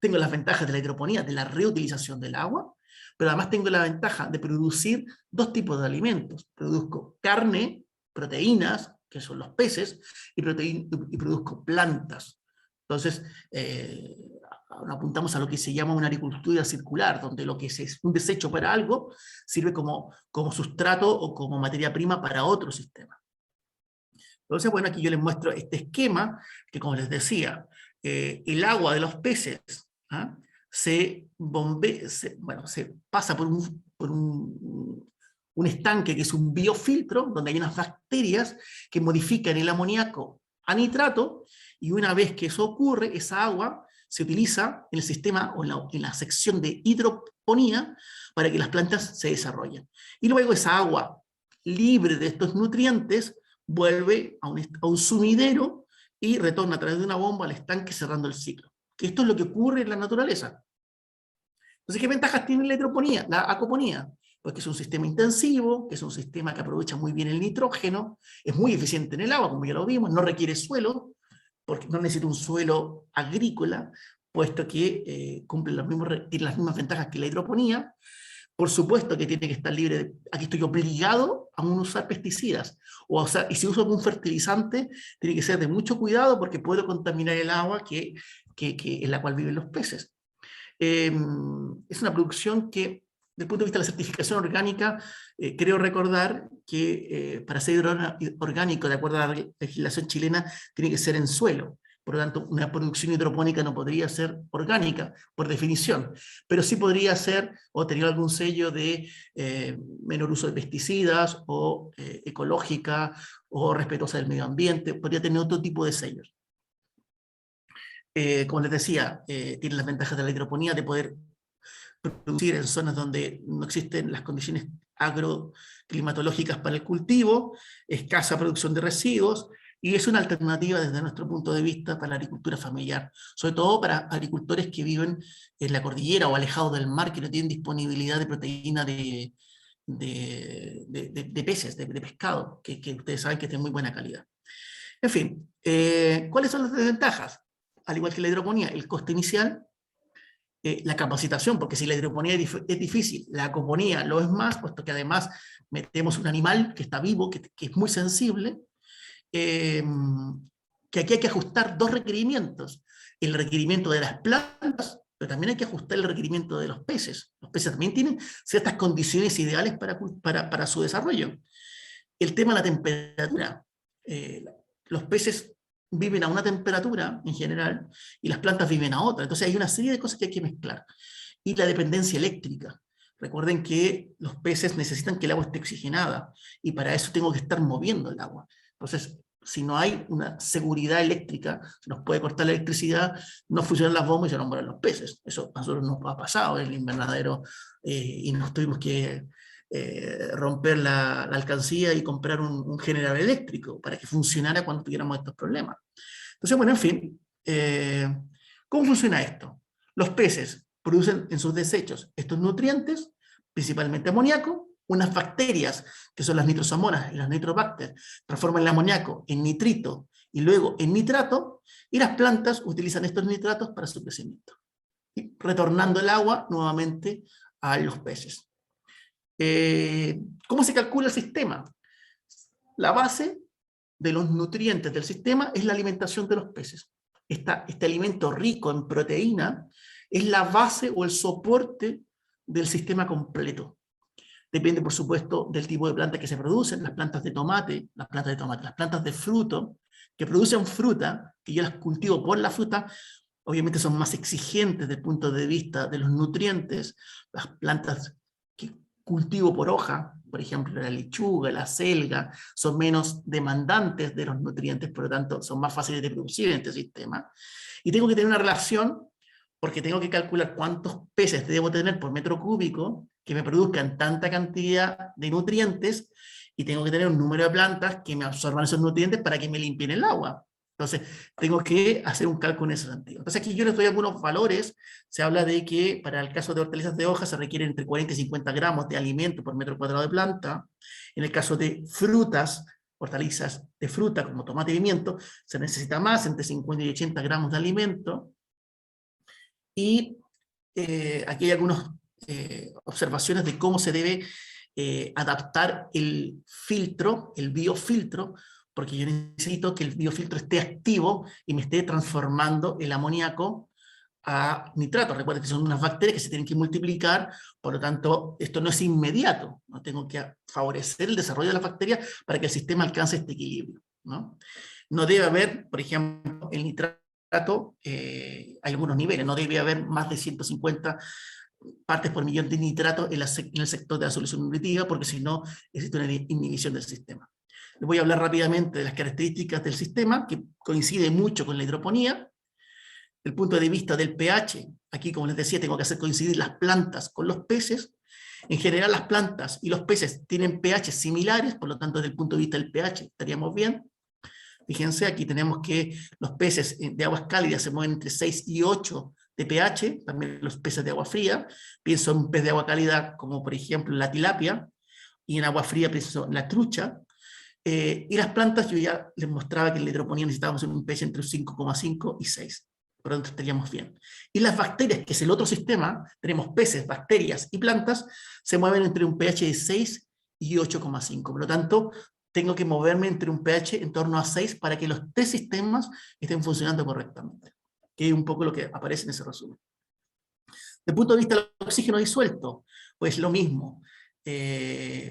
tengo las ventajas de la hidroponía, de la reutilización del agua, pero además tengo la ventaja de producir dos tipos de alimentos. Produzco carne, proteínas, que son los peces, y produzco plantas. Entonces, ahora apuntamos a lo que se llama una agricultura circular, donde lo que es un desecho para algo sirve como sustrato o como materia prima para otro sistema. Entonces, bueno, aquí yo les muestro este esquema, que como les decía, el agua de los peces se pasa por un estanque que es un biofiltro, donde hay unas bacterias que modifican el amoníaco a nitrato, y una vez que eso ocurre, esa agua se utiliza en el sistema o en la sección de hidroponía para que las plantas se desarrollen. Y luego esa agua libre de estos nutrientes vuelve a un sumidero y retorna a través de una bomba al estanque cerrando el ciclo. Que esto es lo que ocurre en la naturaleza. Entonces, ¿qué ventajas tiene la hidroponía, la acuaponía? Pues que es un sistema intensivo, que es un sistema que aprovecha muy bien el nitrógeno, es muy eficiente en el agua, como ya lo vimos, no requiere suelo, porque no necesita un suelo agrícola, puesto que tiene las mismas ventajas que la hidroponía. Por supuesto que tiene que estar libre de, aquí estoy obligado a no usar pesticidas, y si uso algún fertilizante, tiene que ser de mucho cuidado porque puedo contaminar el agua en la cual viven los peces. Es una producción que, desde el punto de vista de la certificación orgánica, creo recordar que para ser orgánico, de acuerdo a la legislación chilena, tiene que ser en suelo. Por lo tanto, una producción hidropónica no podría ser orgánica, por definición, pero sí podría ser, o tener algún sello de menor uso de pesticidas, o ecológica, o respetuosa del medio ambiente, podría tener otro tipo de sellos. Como les decía, tiene las ventajas de la hidroponía de poder producir en zonas donde no existen las condiciones agroclimatológicas para el cultivo, escasa producción de residuos, y es una alternativa desde nuestro punto de vista para la agricultura familiar, sobre todo para agricultores que viven en la cordillera o alejados del mar, que no tienen disponibilidad de proteína de peces, de pescado, que ustedes saben que es de muy buena calidad. En fin, ¿cuáles son las desventajas? Al igual que la hidroponía, el coste inicial, la capacitación, porque si la hidroponía es difícil, la acuaponía lo es más, puesto que además metemos un animal que está vivo, que es muy sensible, que aquí hay que ajustar dos requerimientos: el requerimiento de las plantas, pero también hay que ajustar el requerimiento de los peces. Los peces también tienen ciertas condiciones ideales para su desarrollo. El tema de la temperatura. Los peces viven a una temperatura en general y las plantas viven a otra. Entonces hay una serie de cosas que hay que mezclar. Y la dependencia eléctrica. Recuerden que los peces necesitan que el agua esté oxigenada y para eso tengo que estar moviendo el agua. Entonces, si no hay una seguridad eléctrica, se nos puede cortar la electricidad, no funcionan las bombas y se nos mueren los peces. Eso a nosotros nos ha pasado en el invernadero y nos tuvimos que romper la alcancía y comprar un generador eléctrico para que funcionara cuando tuviéramos estos problemas. Entonces, bueno, en fin, ¿cómo funciona esto? Los peces producen en sus desechos estos nutrientes, principalmente amoníaco. Unas bacterias, que son las nitrosomonas y las nitrobacter, transforman el amoníaco en nitrito y luego en nitrato, y las plantas utilizan estos nitratos para su crecimiento, y retornando el agua nuevamente a los peces. ¿Cómo se calcula el sistema? La base de los nutrientes del sistema es la alimentación de los peces. Este alimento rico en proteína es la base o el soporte del sistema completo. Depende, por supuesto, del tipo de planta que se producen. Las plantas de tomate, las plantas de fruto, que producen fruta, que yo las cultivo por la fruta, obviamente son más exigentes desde el punto de vista de los nutrientes. Las plantas que cultivo por hoja, por ejemplo la lechuga, la selga, son menos demandantes de los nutrientes, por lo tanto son más fáciles de producir en este sistema. Y tengo que tener una relación, porque tengo que calcular cuántos peces debo tener por metro cúbico que me produzcan tanta cantidad de nutrientes, y tengo que tener un número de plantas que me absorban esos nutrientes para que me limpien el agua. Entonces, tengo que hacer un cálculo en ese sentido. Entonces, aquí yo les doy algunos valores. Se habla de que para el caso de hortalizas de hoja se requieren entre 40 y 50 gramos de alimento por metro cuadrado de planta. En el caso de frutas, hortalizas de fruta como tomate y pimiento, se necesita más, entre 50 y 80 gramos de alimento. Y aquí hay algunas observaciones de cómo se debe adaptar el filtro, el biofiltro, porque yo necesito que el biofiltro esté activo y me esté transformando el amoníaco a nitrato. Recuerden que son unas bacterias que se tienen que multiplicar, por lo tanto, esto no es inmediato, ¿no? Tengo que favorecer el desarrollo de las bacterias para que el sistema alcance este equilibrio, ¿no? No debe haber, por ejemplo, el nitrato, hay algunos niveles, no debe haber más de 150 partes por millón de nitrato en el sector de la solución nutritiva, porque si no, existe una inhibición del sistema. Les voy a hablar rápidamente de las características del sistema, que coincide mucho con la hidroponía. Desde el punto de vista del pH, aquí, como les decía, tengo que hacer coincidir las plantas con los peces. En general, las plantas y los peces tienen pH similares, por lo tanto, desde el punto de vista del pH estaríamos bien. Fíjense, aquí tenemos que los peces de aguas cálidas se mueven entre 6 y 8 de pH, también los peces de agua fría. Pienso en un pez de agua cálida como por ejemplo la tilapia, y en agua fría pienso en la trucha. Y las plantas, yo ya les mostraba que en la hidroponía necesitábamos un pH entre 5,5 y 6. Por lo tanto estaríamos bien. Y las bacterias, que es el otro sistema, tenemos peces, bacterias y plantas, se mueven entre un pH de 6 y 8,5. Por lo tanto, tengo que moverme entre un pH en torno a 6 para que los tres sistemas estén funcionando correctamente. Que es un poco lo que aparece en ese resumen. Desde el punto de vista del oxígeno disuelto, pues lo mismo.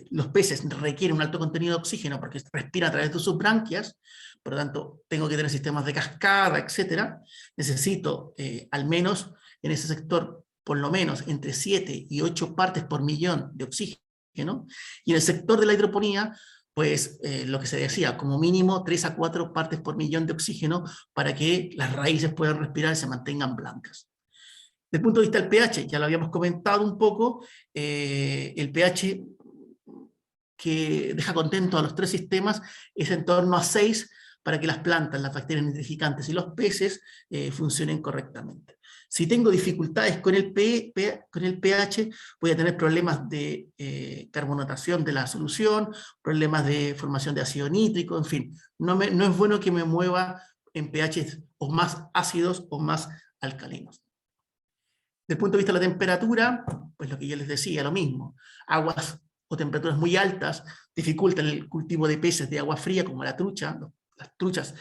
Los peces requieren un alto contenido de oxígeno porque respiran a través de sus branquias, por lo tanto tengo que tener sistemas de cascada, etc. Necesito al menos en ese sector por lo menos entre 7 y 8 partes por millón de oxígeno, y en el sector de la hidroponía, pues lo que se decía, como mínimo 3 a 4 partes por millón de oxígeno para que las raíces puedan respirar y se mantengan blancas. Desde el punto de vista del pH, ya lo habíamos comentado un poco, el pH que deja contento a los tres sistemas es en torno a 6 para que las plantas, las bacterias nitrificantes y los peces funcionen correctamente. Si tengo dificultades con el pH, voy a tener problemas de carbonatación de la solución, problemas de formación de ácido nítrico, en fin. No es bueno que me mueva en pH o más ácidos o más alcalinos. Desde el punto de vista de la temperatura, pues lo que yo les decía, lo mismo. Aguas o temperaturas muy altas dificultan el cultivo de peces de agua fría, como la trucha. Las truchas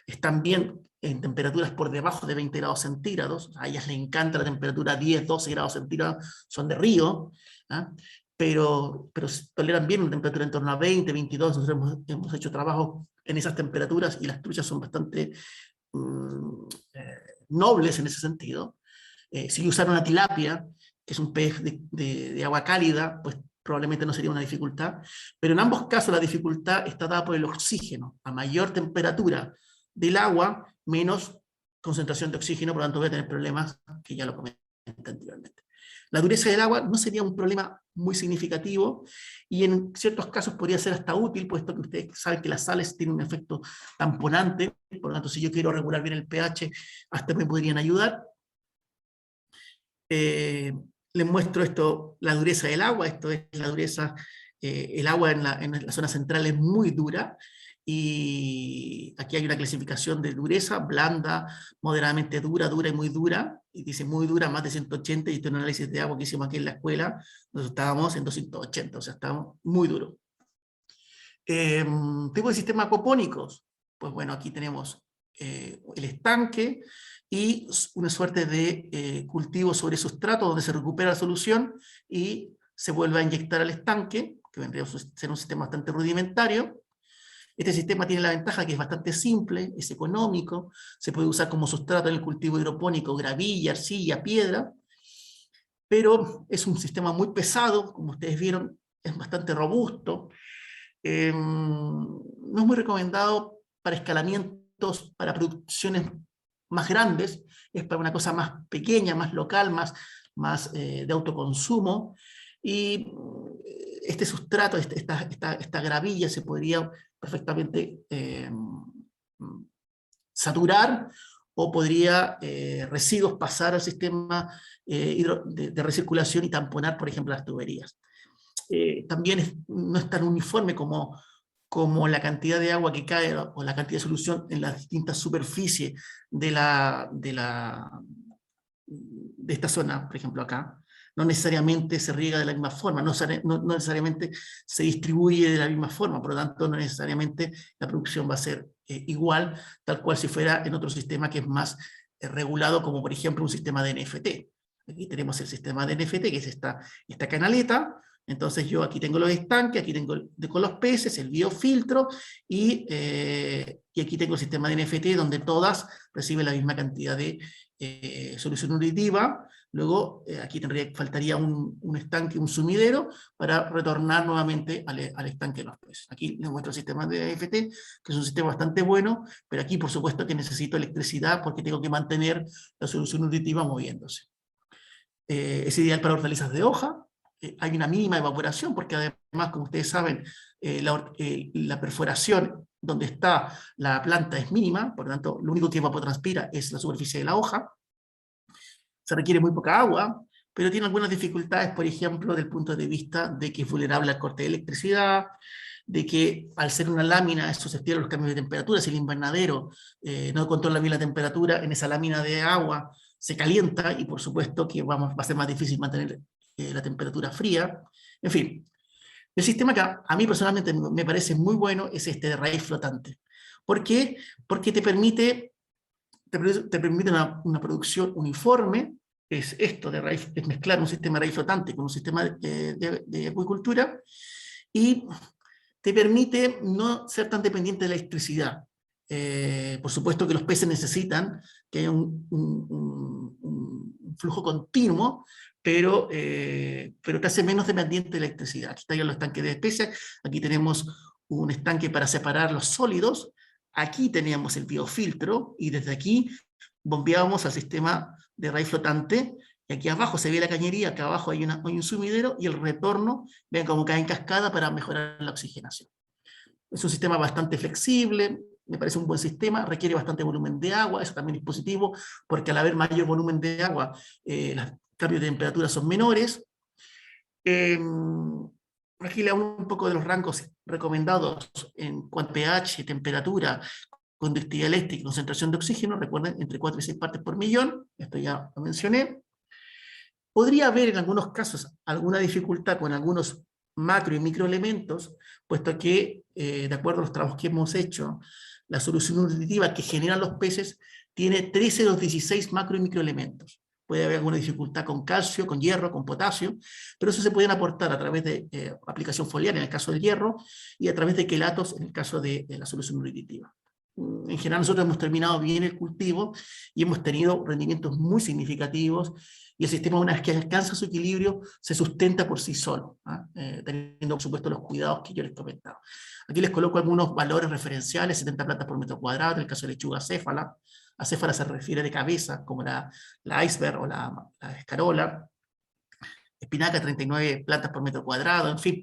están bien en temperaturas por debajo de 20 grados centígrados. A ellas les encanta la temperatura 10, 12 grados centígrados, son de río, ¿eh? pero toleran bien una temperatura en torno a 20, 22. Nosotros hemos hecho trabajo en esas temperaturas y las truchas son bastante nobles en ese sentido. Si usara una tilapia, que es un pez de agua cálida, pues probablemente no sería una dificultad, pero en ambos casos la dificultad está dada por el oxígeno. A mayor temperatura del agua, menos concentración de oxígeno, por lo tanto voy a tener problemas que ya lo comenté anteriormente. La dureza del agua no sería un problema muy significativo, y en ciertos casos podría ser hasta útil, puesto que ustedes saben que las sales tienen un efecto tamponante, por lo tanto si yo quiero regular bien el pH, hasta me podrían ayudar. Les muestro esto, la dureza del agua. Esto es la dureza, el agua en la zona central es muy dura, y aquí hay una clasificación de dureza: blanda, moderadamente dura, dura y muy dura, y dice muy dura más de 180, y este es un análisis de agua que hicimos aquí en la escuela, nosotros estábamos en 280, o sea, estábamos muy duros. Tipo de sistemas aquapónicos, pues bueno, aquí tenemos el estanque y una suerte de cultivo sobre sustrato donde se recupera la solución y se vuelve a inyectar al estanque, que vendría a ser un sistema bastante rudimentario. Este sistema tiene la ventaja que es bastante simple, es económico, se puede usar como sustrato en el cultivo hidropónico, gravilla, arcilla, piedra, pero es un sistema muy pesado, como ustedes vieron, es bastante robusto. No es muy recomendado para escalamientos, para producciones más grandes, es para una cosa más pequeña, más local, más de autoconsumo. y este sustrato, esta gravilla se podría perfectamente saturar, o podría residuos pasar al sistema de recirculación y tamponar, por ejemplo, las tuberías. También no es tan uniforme como la cantidad de agua que cae o la cantidad de solución en las distintas superficies de esta zona, por ejemplo acá. No necesariamente se riega de la misma forma, no necesariamente se distribuye de la misma forma, por lo tanto no necesariamente la producción va a ser igual, tal cual si fuera en otro sistema que es más regulado, como por ejemplo un sistema de NFT. Aquí tenemos el sistema de NFT, que es esta canaleta. Entonces yo aquí tengo los estanques, aquí tengo con los peces, el biofiltro, y aquí tengo el sistema de NFT, donde todas reciben la misma cantidad de solución nutritiva. Luego aquí faltaría un estanque, un sumidero, para retornar nuevamente al estanque de los peces. Aquí les muestro el sistema de NFT, que es un sistema bastante bueno, pero aquí por supuesto que necesito electricidad, porque tengo que mantener la solución nutritiva moviéndose. Es ideal para hortalizas de hoja. Hay una mínima evaporación, porque además, como ustedes saben, la perforación donde está la planta es mínima, por lo tanto, lo único que evapotranspira es la superficie de la hoja. Se requiere muy poca agua, pero tiene algunas dificultades, por ejemplo, desde el punto de vista de que es vulnerable al corte de electricidad, de que al ser una lámina es susceptible a los cambios de temperatura. Si el invernadero no controla bien la temperatura, en esa lámina de agua se calienta, y por supuesto que va a ser más difícil mantener la temperatura fría. En fin, el sistema que a mí personalmente me parece muy bueno es este de raíz flotante. ¿Por qué? Porque te permite una producción uniforme. Es esto de raíz, es mezclar un sistema de raíz flotante con un sistema de acuicultura, y te permite no ser tan dependiente de la electricidad. Por supuesto que los peces necesitan que haya un flujo continuo, pero te hace menos dependiente de la electricidad. Aquí están los estanques de peces, aquí tenemos un estanque para separar los sólidos, aquí teníamos el biofiltro, y desde aquí bombeábamos al sistema de raíz flotante, y aquí abajo se ve la cañería, acá abajo hay un sumidero, y el retorno, vean cómo cae en cascada para mejorar la oxigenación. Es un sistema bastante flexible, me parece un buen sistema, requiere bastante volumen de agua, eso también es positivo, porque al haber mayor volumen de agua, los cambios de temperatura son menores. Aquí le hablo un poco de los rangos recomendados en cuanto a pH, temperatura, conductividad eléctrica y concentración de oxígeno. Recuerden, entre 4 y 6 partes por millón, esto ya lo mencioné. Podría haber en algunos casos alguna dificultad con algunos macro y microelementos, puesto que, de acuerdo a los trabajos que hemos hecho, la solución nutritiva que generan los peces tiene 13 de los 16 macro y microelementos. Puede haber alguna dificultad con calcio, con hierro, con potasio, pero eso se pueden aportar a través de aplicación foliar en el caso del hierro, y a través de quelatos en el caso de la solución nutritiva. En general nosotros hemos terminado bien el cultivo y hemos tenido rendimientos muy significativos, y el sistema, una vez que alcanza su equilibrio, se sustenta por sí solo, teniendo por supuesto los cuidados que yo les comentaba. Aquí les coloco algunos valores referenciales: 70 plantas por metro cuadrado, en el caso de lechuga acéfala. Acéfala se refiere de cabeza, como la iceberg o la escarola. Espinaca, 39 plantas por metro cuadrado, en fin.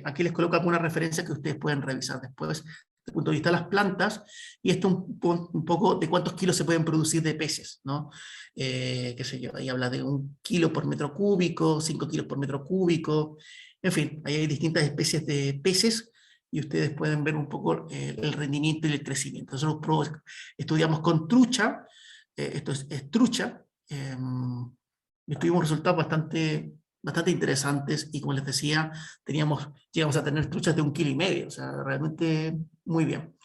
Aquí les coloco algunas referencias que ustedes pueden revisar después, desde el punto de vista de las plantas, y esto un poco de cuántos kilos se pueden producir de peces, ¿no? Qué sé yo, ahí habla de 1 kilo por metro cúbico, 5 kilos por metro cúbico, en fin, ahí hay distintas especies de peces, y ustedes pueden ver un poco el rendimiento y el crecimiento. Nosotros estudiamos con trucha, esto es trucha, y tuvimos resultados bastante interesantes, y como les decía, llegamos a tener truchas de 1,5 kilos, o sea, realmente muy bien.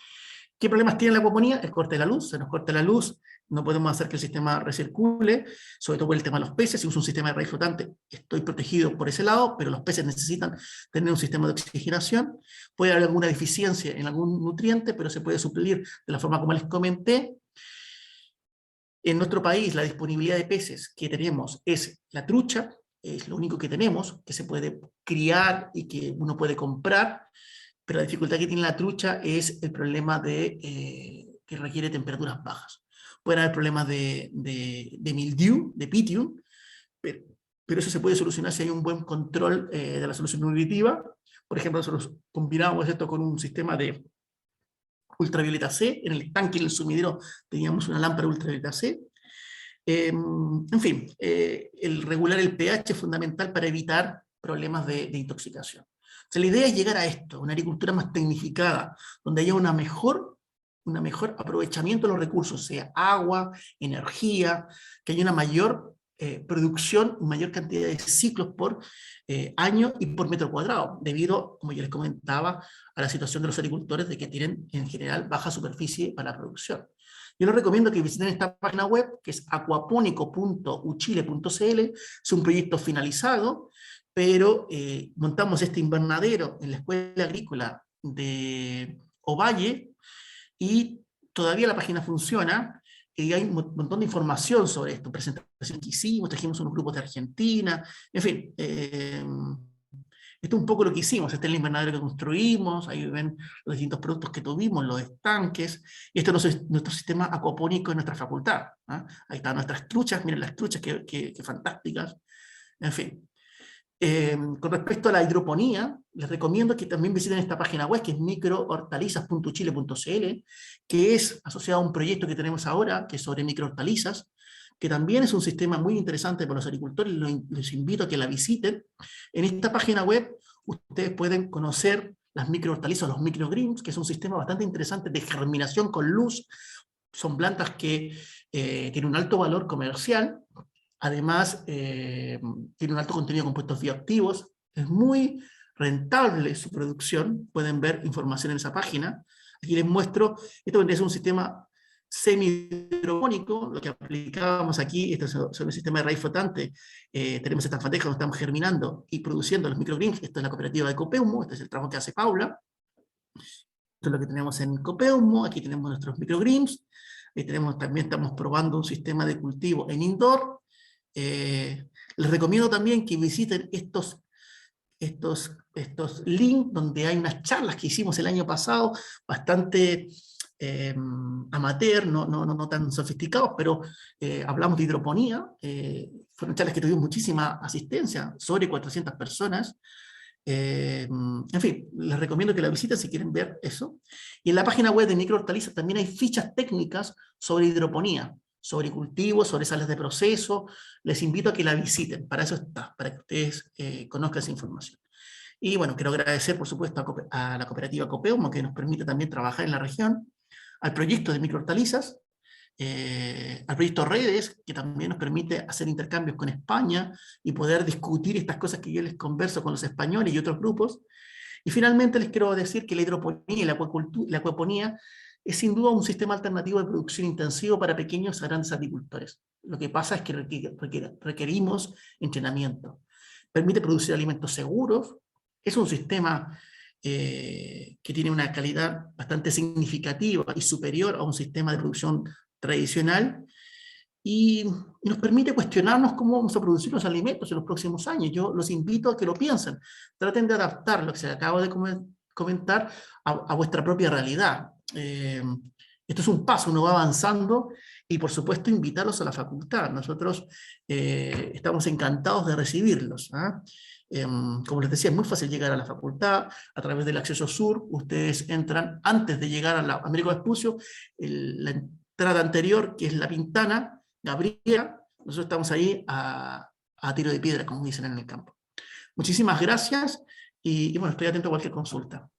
¿Qué problemas tiene la acuaponía? El corte de la luz. Se nos corta la luz, no podemos hacer que el sistema recircule, sobre todo por el tema de los peces. Si uso un sistema de raíz flotante, estoy protegido por ese lado, pero los peces necesitan tener un sistema de oxigenación. Puede haber alguna deficiencia en algún nutriente, pero se puede suplir de la forma como les comenté. En nuestro país, la disponibilidad de peces que tenemos es la trucha, es lo único que tenemos, que se puede criar y que uno puede comprar, pero la dificultad que tiene la trucha es el problema que requiere temperaturas bajas. Pueden haber problemas de mildew, de pitium, pero pero eso se puede solucionar si hay un buen control de la solución nutritiva. Por ejemplo, nosotros combinamos esto con un sistema de ultravioleta C. En el estanque, en el sumidero, teníamos una lámpara ultravioleta C. En fin, el regular el pH es fundamental para evitar problemas de intoxicación. O sea, la idea es llegar a esto, una agricultura más tecnificada, donde haya un mejor aprovechamiento de los recursos, sea agua, energía, que haya una mayor producción, mayor cantidad de ciclos por año y por metro cuadrado, debido, como yo les comentaba, a la situación de los agricultores de que tienen en general baja superficie para la producción. Yo les recomiendo que visiten esta página web, que es aquaponico.uchile.cl. Es un proyecto finalizado, pero montamos este invernadero en la Escuela Agrícola de Ovalle, y todavía la página funciona, y hay un montón de información sobre esto, presentación que hicimos, trajimos unos grupos de Argentina, en fin, esto es un poco lo que hicimos. Este es el invernadero que construimos, ahí ven los distintos productos que tuvimos, los estanques, y esto es nuestro sistema acuapónico en nuestra facultad. Ahí están nuestras truchas, miren las truchas, que fantásticas, en fin. Con respecto a la hidroponía, les recomiendo que también visiten esta página web, que es microhortalizas.chile.cl, que es asociada a un proyecto que tenemos ahora, que es sobre microhortalizas, que también es un sistema muy interesante para los agricultores. Les invito a que la visiten. En esta página web ustedes pueden conocer las microhortalizas, los microgreens, que es un sistema bastante interesante de germinación con luz. Son plantas que tienen un alto valor comercial. Además, tiene un alto contenido de compuestos bioactivos, es muy rentable su producción, pueden ver información en esa página. Aquí les muestro, esto vendría a ser un sistema semi-hidropónico, lo que aplicábamos aquí, esto es un sistema de raíz flotante. Tenemos estas bandejas donde estamos germinando y produciendo los microgreens. Esto es la cooperativa de Copeumo, este es el trabajo que hace Paula. Esto es lo que tenemos en Copeumo, aquí tenemos nuestros microgreens, también estamos probando un sistema de cultivo en indoor. Les recomiendo también que visiten estos links donde hay unas charlas que hicimos el año pasado, bastante amateur, no tan sofisticados, pero hablamos de hidroponía. Fueron charlas que tuvimos muchísima asistencia, sobre 400 personas. En fin, les recomiendo que la visiten si quieren ver eso. Y en la página web de Microhortalizas también hay fichas técnicas sobre hidroponía, sobre cultivos, sobre sales de proceso. Les invito a que la visiten, para eso está, para que ustedes conozcan esa información. Y bueno, quiero agradecer por supuesto a la cooperativa Copeumo, que nos permite también trabajar en la región, al proyecto de microhortalizas, al proyecto Redes, que también nos permite hacer intercambios con España y poder discutir estas cosas que yo les converso con los españoles y otros grupos. Y finalmente les quiero decir que la hidroponía y la acuaponía es sin duda un sistema alternativo de producción intensivo para pequeños a grandes agricultores. Lo que pasa es que requerimos entrenamiento. Permite producir alimentos seguros, es un sistema que tiene una calidad bastante significativa y superior a un sistema de producción tradicional, y nos permite cuestionarnos cómo vamos a producir los alimentos en los próximos años. Yo los invito a que lo piensen, traten de adaptar lo que se acaba de comentar a vuestra propia realidad. Esto es un paso, uno va avanzando, y por supuesto invitarlos a la facultad. Nosotros estamos encantados de recibirlos. Como les decía, es muy fácil llegar a la facultad a través del acceso sur. Ustedes entran antes de llegar a la Américo Vespucio, la entrada anterior, que es La Pintana, Gabriela. Nosotros estamos ahí a tiro de piedra, como dicen en el campo. Muchísimas gracias, y bueno, estoy atento a cualquier consulta.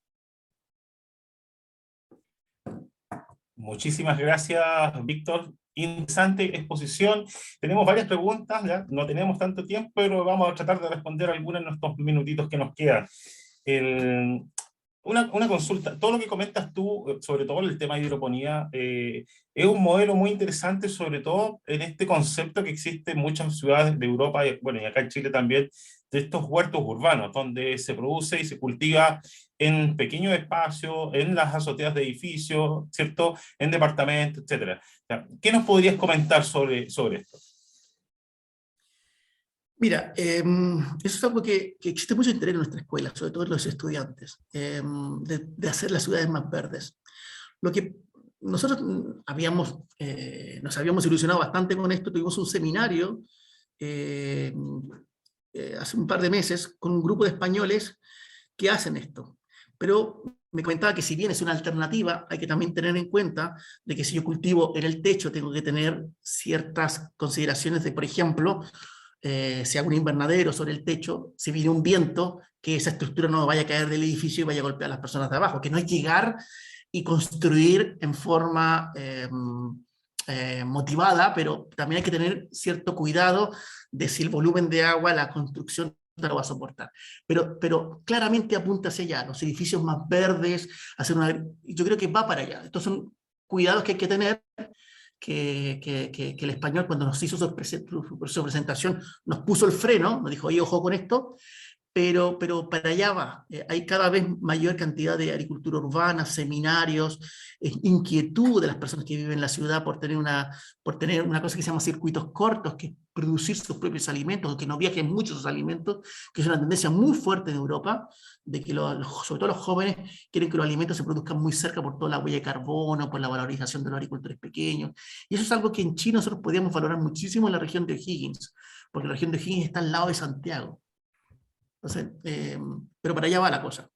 Muchísimas gracias, Víctor. Interesante exposición. Tenemos varias preguntas, ¿ya? No tenemos tanto tiempo, pero vamos a tratar de responder algunas en estos minutitos que nos quedan. Una consulta, todo lo que comentas tú, sobre todo el tema de hidroponía, es un modelo muy interesante, sobre todo en este concepto que existe en muchas ciudades de Europa, y, bueno, y acá en Chile también, de estos huertos urbanos, donde se produce y se cultiva en pequeños espacios, en las azoteas de edificios, ¿cierto? En departamentos, etc. ¿Qué nos podrías comentar sobre esto? Mira, eso es algo que existe mucho interés en nuestra escuela, sobre todo en los estudiantes, de hacer las ciudades más verdes. Lo que nosotros nos habíamos ilusionado bastante con esto. Tuvimos un seminario hace un par de meses con un grupo de españoles que hacen esto. Pero me comentaba que si bien es una alternativa, hay que también tener en cuenta de que si yo cultivo en el techo, tengo que tener ciertas consideraciones de, por ejemplo, si hago un invernadero sobre el techo, si viene un viento, que esa estructura no vaya a caer del edificio y vaya a golpear a las personas de abajo, que no hay que llegar y construir en forma motivada, pero también hay que tener cierto cuidado de si el volumen de agua, la construcción lo va a soportar. Pero claramente apunta hacia allá, los edificios más verdes, hacer una, yo creo que va para allá. Estos son cuidados que hay que tener, que el español cuando nos hizo su presentación nos puso el freno, nos dijo, oye, ojo con esto, pero para allá va. Hay cada vez mayor cantidad de agricultura urbana, seminarios, inquietud de las personas que viven en la ciudad por tener una cosa que se llama circuitos cortos, que es producir sus propios alimentos, que no viajen mucho sus alimentos, que es una tendencia muy fuerte en Europa, de que sobre todo los jóvenes quieren que los alimentos se produzcan muy cerca por toda la huella de carbono, por la valorización de los agricultores pequeños. Y eso es algo que en Chile nosotros podríamos valorar muchísimo en la región de O'Higgins, porque la región de O'Higgins está al lado de Santiago. Entonces, pero para allá va la cosa.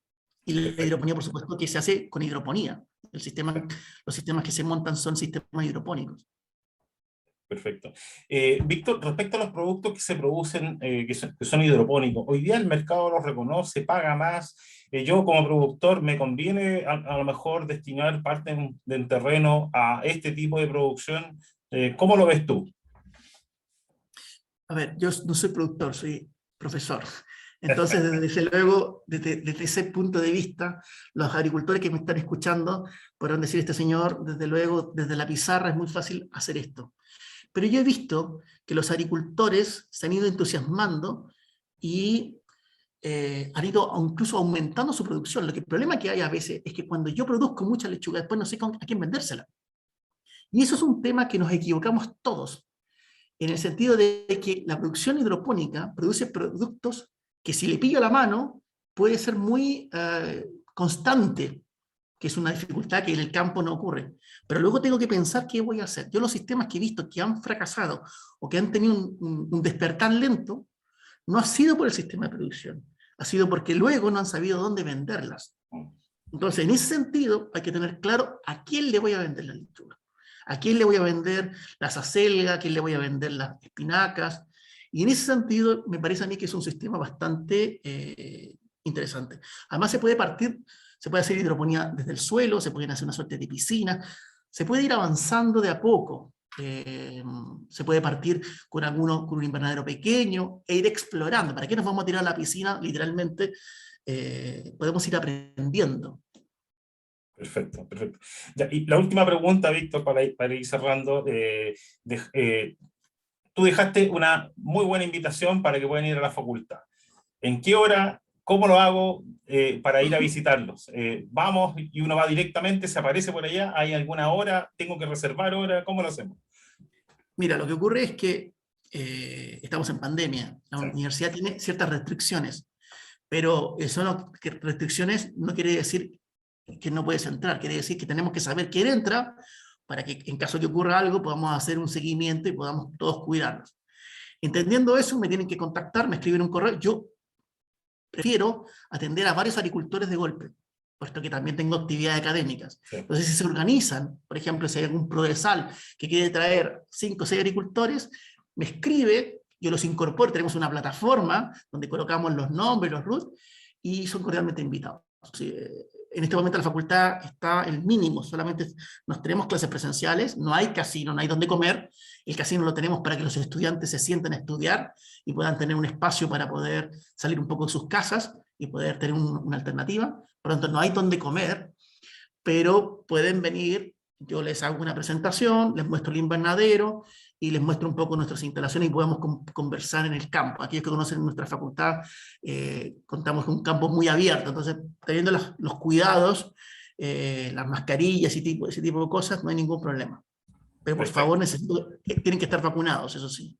Y la hidroponía, por supuesto, que se hace con hidroponía. Los sistemas que se montan son sistemas hidropónicos. Perfecto. Víctor, respecto a los productos que se producen, que son hidropónicos, hoy día el mercado los reconoce, paga más. Yo como productor, ¿me conviene a lo mejor destinar parte del terreno a este tipo de producción? ¿Cómo lo ves tú? A ver, yo no soy productor, soy profesor. Entonces, desde luego, desde ese punto de vista, los agricultores que me están escuchando podrán decir, este señor, desde luego, desde la pizarra es muy fácil hacer esto. Pero yo he visto que los agricultores se han ido entusiasmando y han ido incluso aumentando su producción. El problema que hay a veces es que cuando yo produzco mucha lechuga, después no sé a quién vendérsela. Y eso es un tema que nos equivocamos todos, en el sentido de que la producción hidropónica produce productos que si le pillo la mano puede ser muy constante, que es una dificultad que en el campo no ocurre. Pero luego tengo que pensar qué voy a hacer. Yo los sistemas que he visto que han fracasado o que han tenido un despertar lento, no ha sido por el sistema de producción, ha sido porque luego no han sabido dónde venderlas. Entonces, en ese sentido, hay que tener claro a quién le voy a vender la lechuga. ¿A quién le voy a vender las acelgas? ¿A quién le voy a vender las espinacas? Y en ese sentido, me parece a mí que es un sistema bastante interesante. Además, se puede hacer hidroponía desde el suelo, se pueden hacer una suerte de piscina, se puede ir avanzando de a poco. Se puede partir con un invernadero pequeño e ir explorando. ¿Para qué nos vamos a tirar a la piscina? Literalmente, podemos ir aprendiendo. Perfecto, perfecto. Ya, y la última pregunta, Víctor, para ir cerrando. Tú dejaste una muy buena invitación para que puedan ir a la facultad. ¿En qué hora? ¿Cómo lo hago para ir a visitarlos? ¿Vamos y uno va directamente, se aparece por allá? ¿Hay alguna hora? ¿Tengo que reservar hora? ¿Cómo lo hacemos? Mira, lo que ocurre es que estamos en pandemia. La Sí. universidad tiene ciertas restricciones, pero restricciones no quiere decir que no puedes entrar, quiere decir que tenemos que saber quién entra para que en caso de que ocurra algo podamos hacer un seguimiento y podamos todos cuidarnos. Entendiendo eso, me tienen que contactar, me escriben un correo. Yo prefiero atender a varios agricultores de golpe, puesto que también tengo actividades académicas. Sí. Entonces, si se organizan, por ejemplo, si hay algún progresal que quiere traer 5 o 6 agricultores, me escribe, yo los incorporo, tenemos una plataforma donde colocamos los nombres, los RUT, y son cordialmente invitados. Sí, en este momento la facultad está el mínimo, solamente nos tenemos clases presenciales, no hay casino, no hay donde comer, el casino lo tenemos para que los estudiantes se sienten a estudiar y puedan tener un espacio para poder salir un poco de sus casas y poder tener una alternativa. Por lo tanto, no hay donde comer, pero pueden venir, yo les hago una presentación, les muestro el invernadero y les muestro un poco nuestras instalaciones y podemos conversar en el campo. Aquellos que conocen nuestra facultad, contamos con un campo muy abierto, entonces teniendo los cuidados, las mascarillas y ese tipo de cosas, no hay ningún problema. Pero por favor, tienen que estar vacunados, eso sí.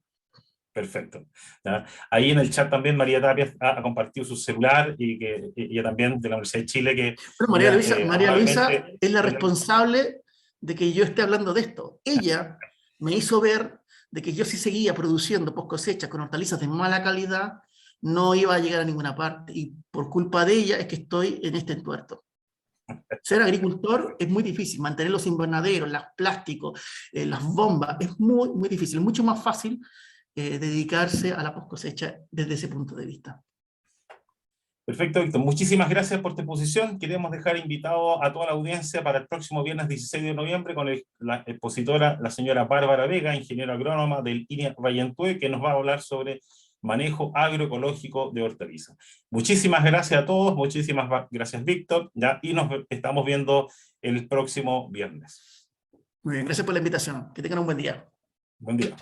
Perfecto. ¿Ya? Ahí en el chat también María Tapia ha compartido su celular y que ella también de la Universidad de Chile. Que pero María Luisa es la responsable de que yo esté hablando de esto. Ella me hizo ver de que yo sí seguía produciendo post cosecha con hortalizas de mala calidad, no iba a llegar a ninguna parte, y por culpa de ella es que estoy en este entuerto. Ser agricultor es muy difícil, mantener los invernaderos, los plásticos, las bombas, es muy, muy difícil, mucho más fácil dedicarse a la post cosecha desde ese punto de vista. Perfecto, Víctor. Muchísimas gracias por tu exposición. Queremos dejar invitado a toda la audiencia para el próximo viernes 16 de noviembre con la expositora, la señora Bárbara Vega, ingeniera agrónoma del INEA Rayantúe, que nos va a hablar sobre manejo agroecológico de hortalizas. Muchísimas gracias a todos, muchísimas gracias, Víctor, ¿ya? Y nos estamos viendo el próximo viernes. Muy bien, gracias por la invitación. Que tengan un buen día. Buen día.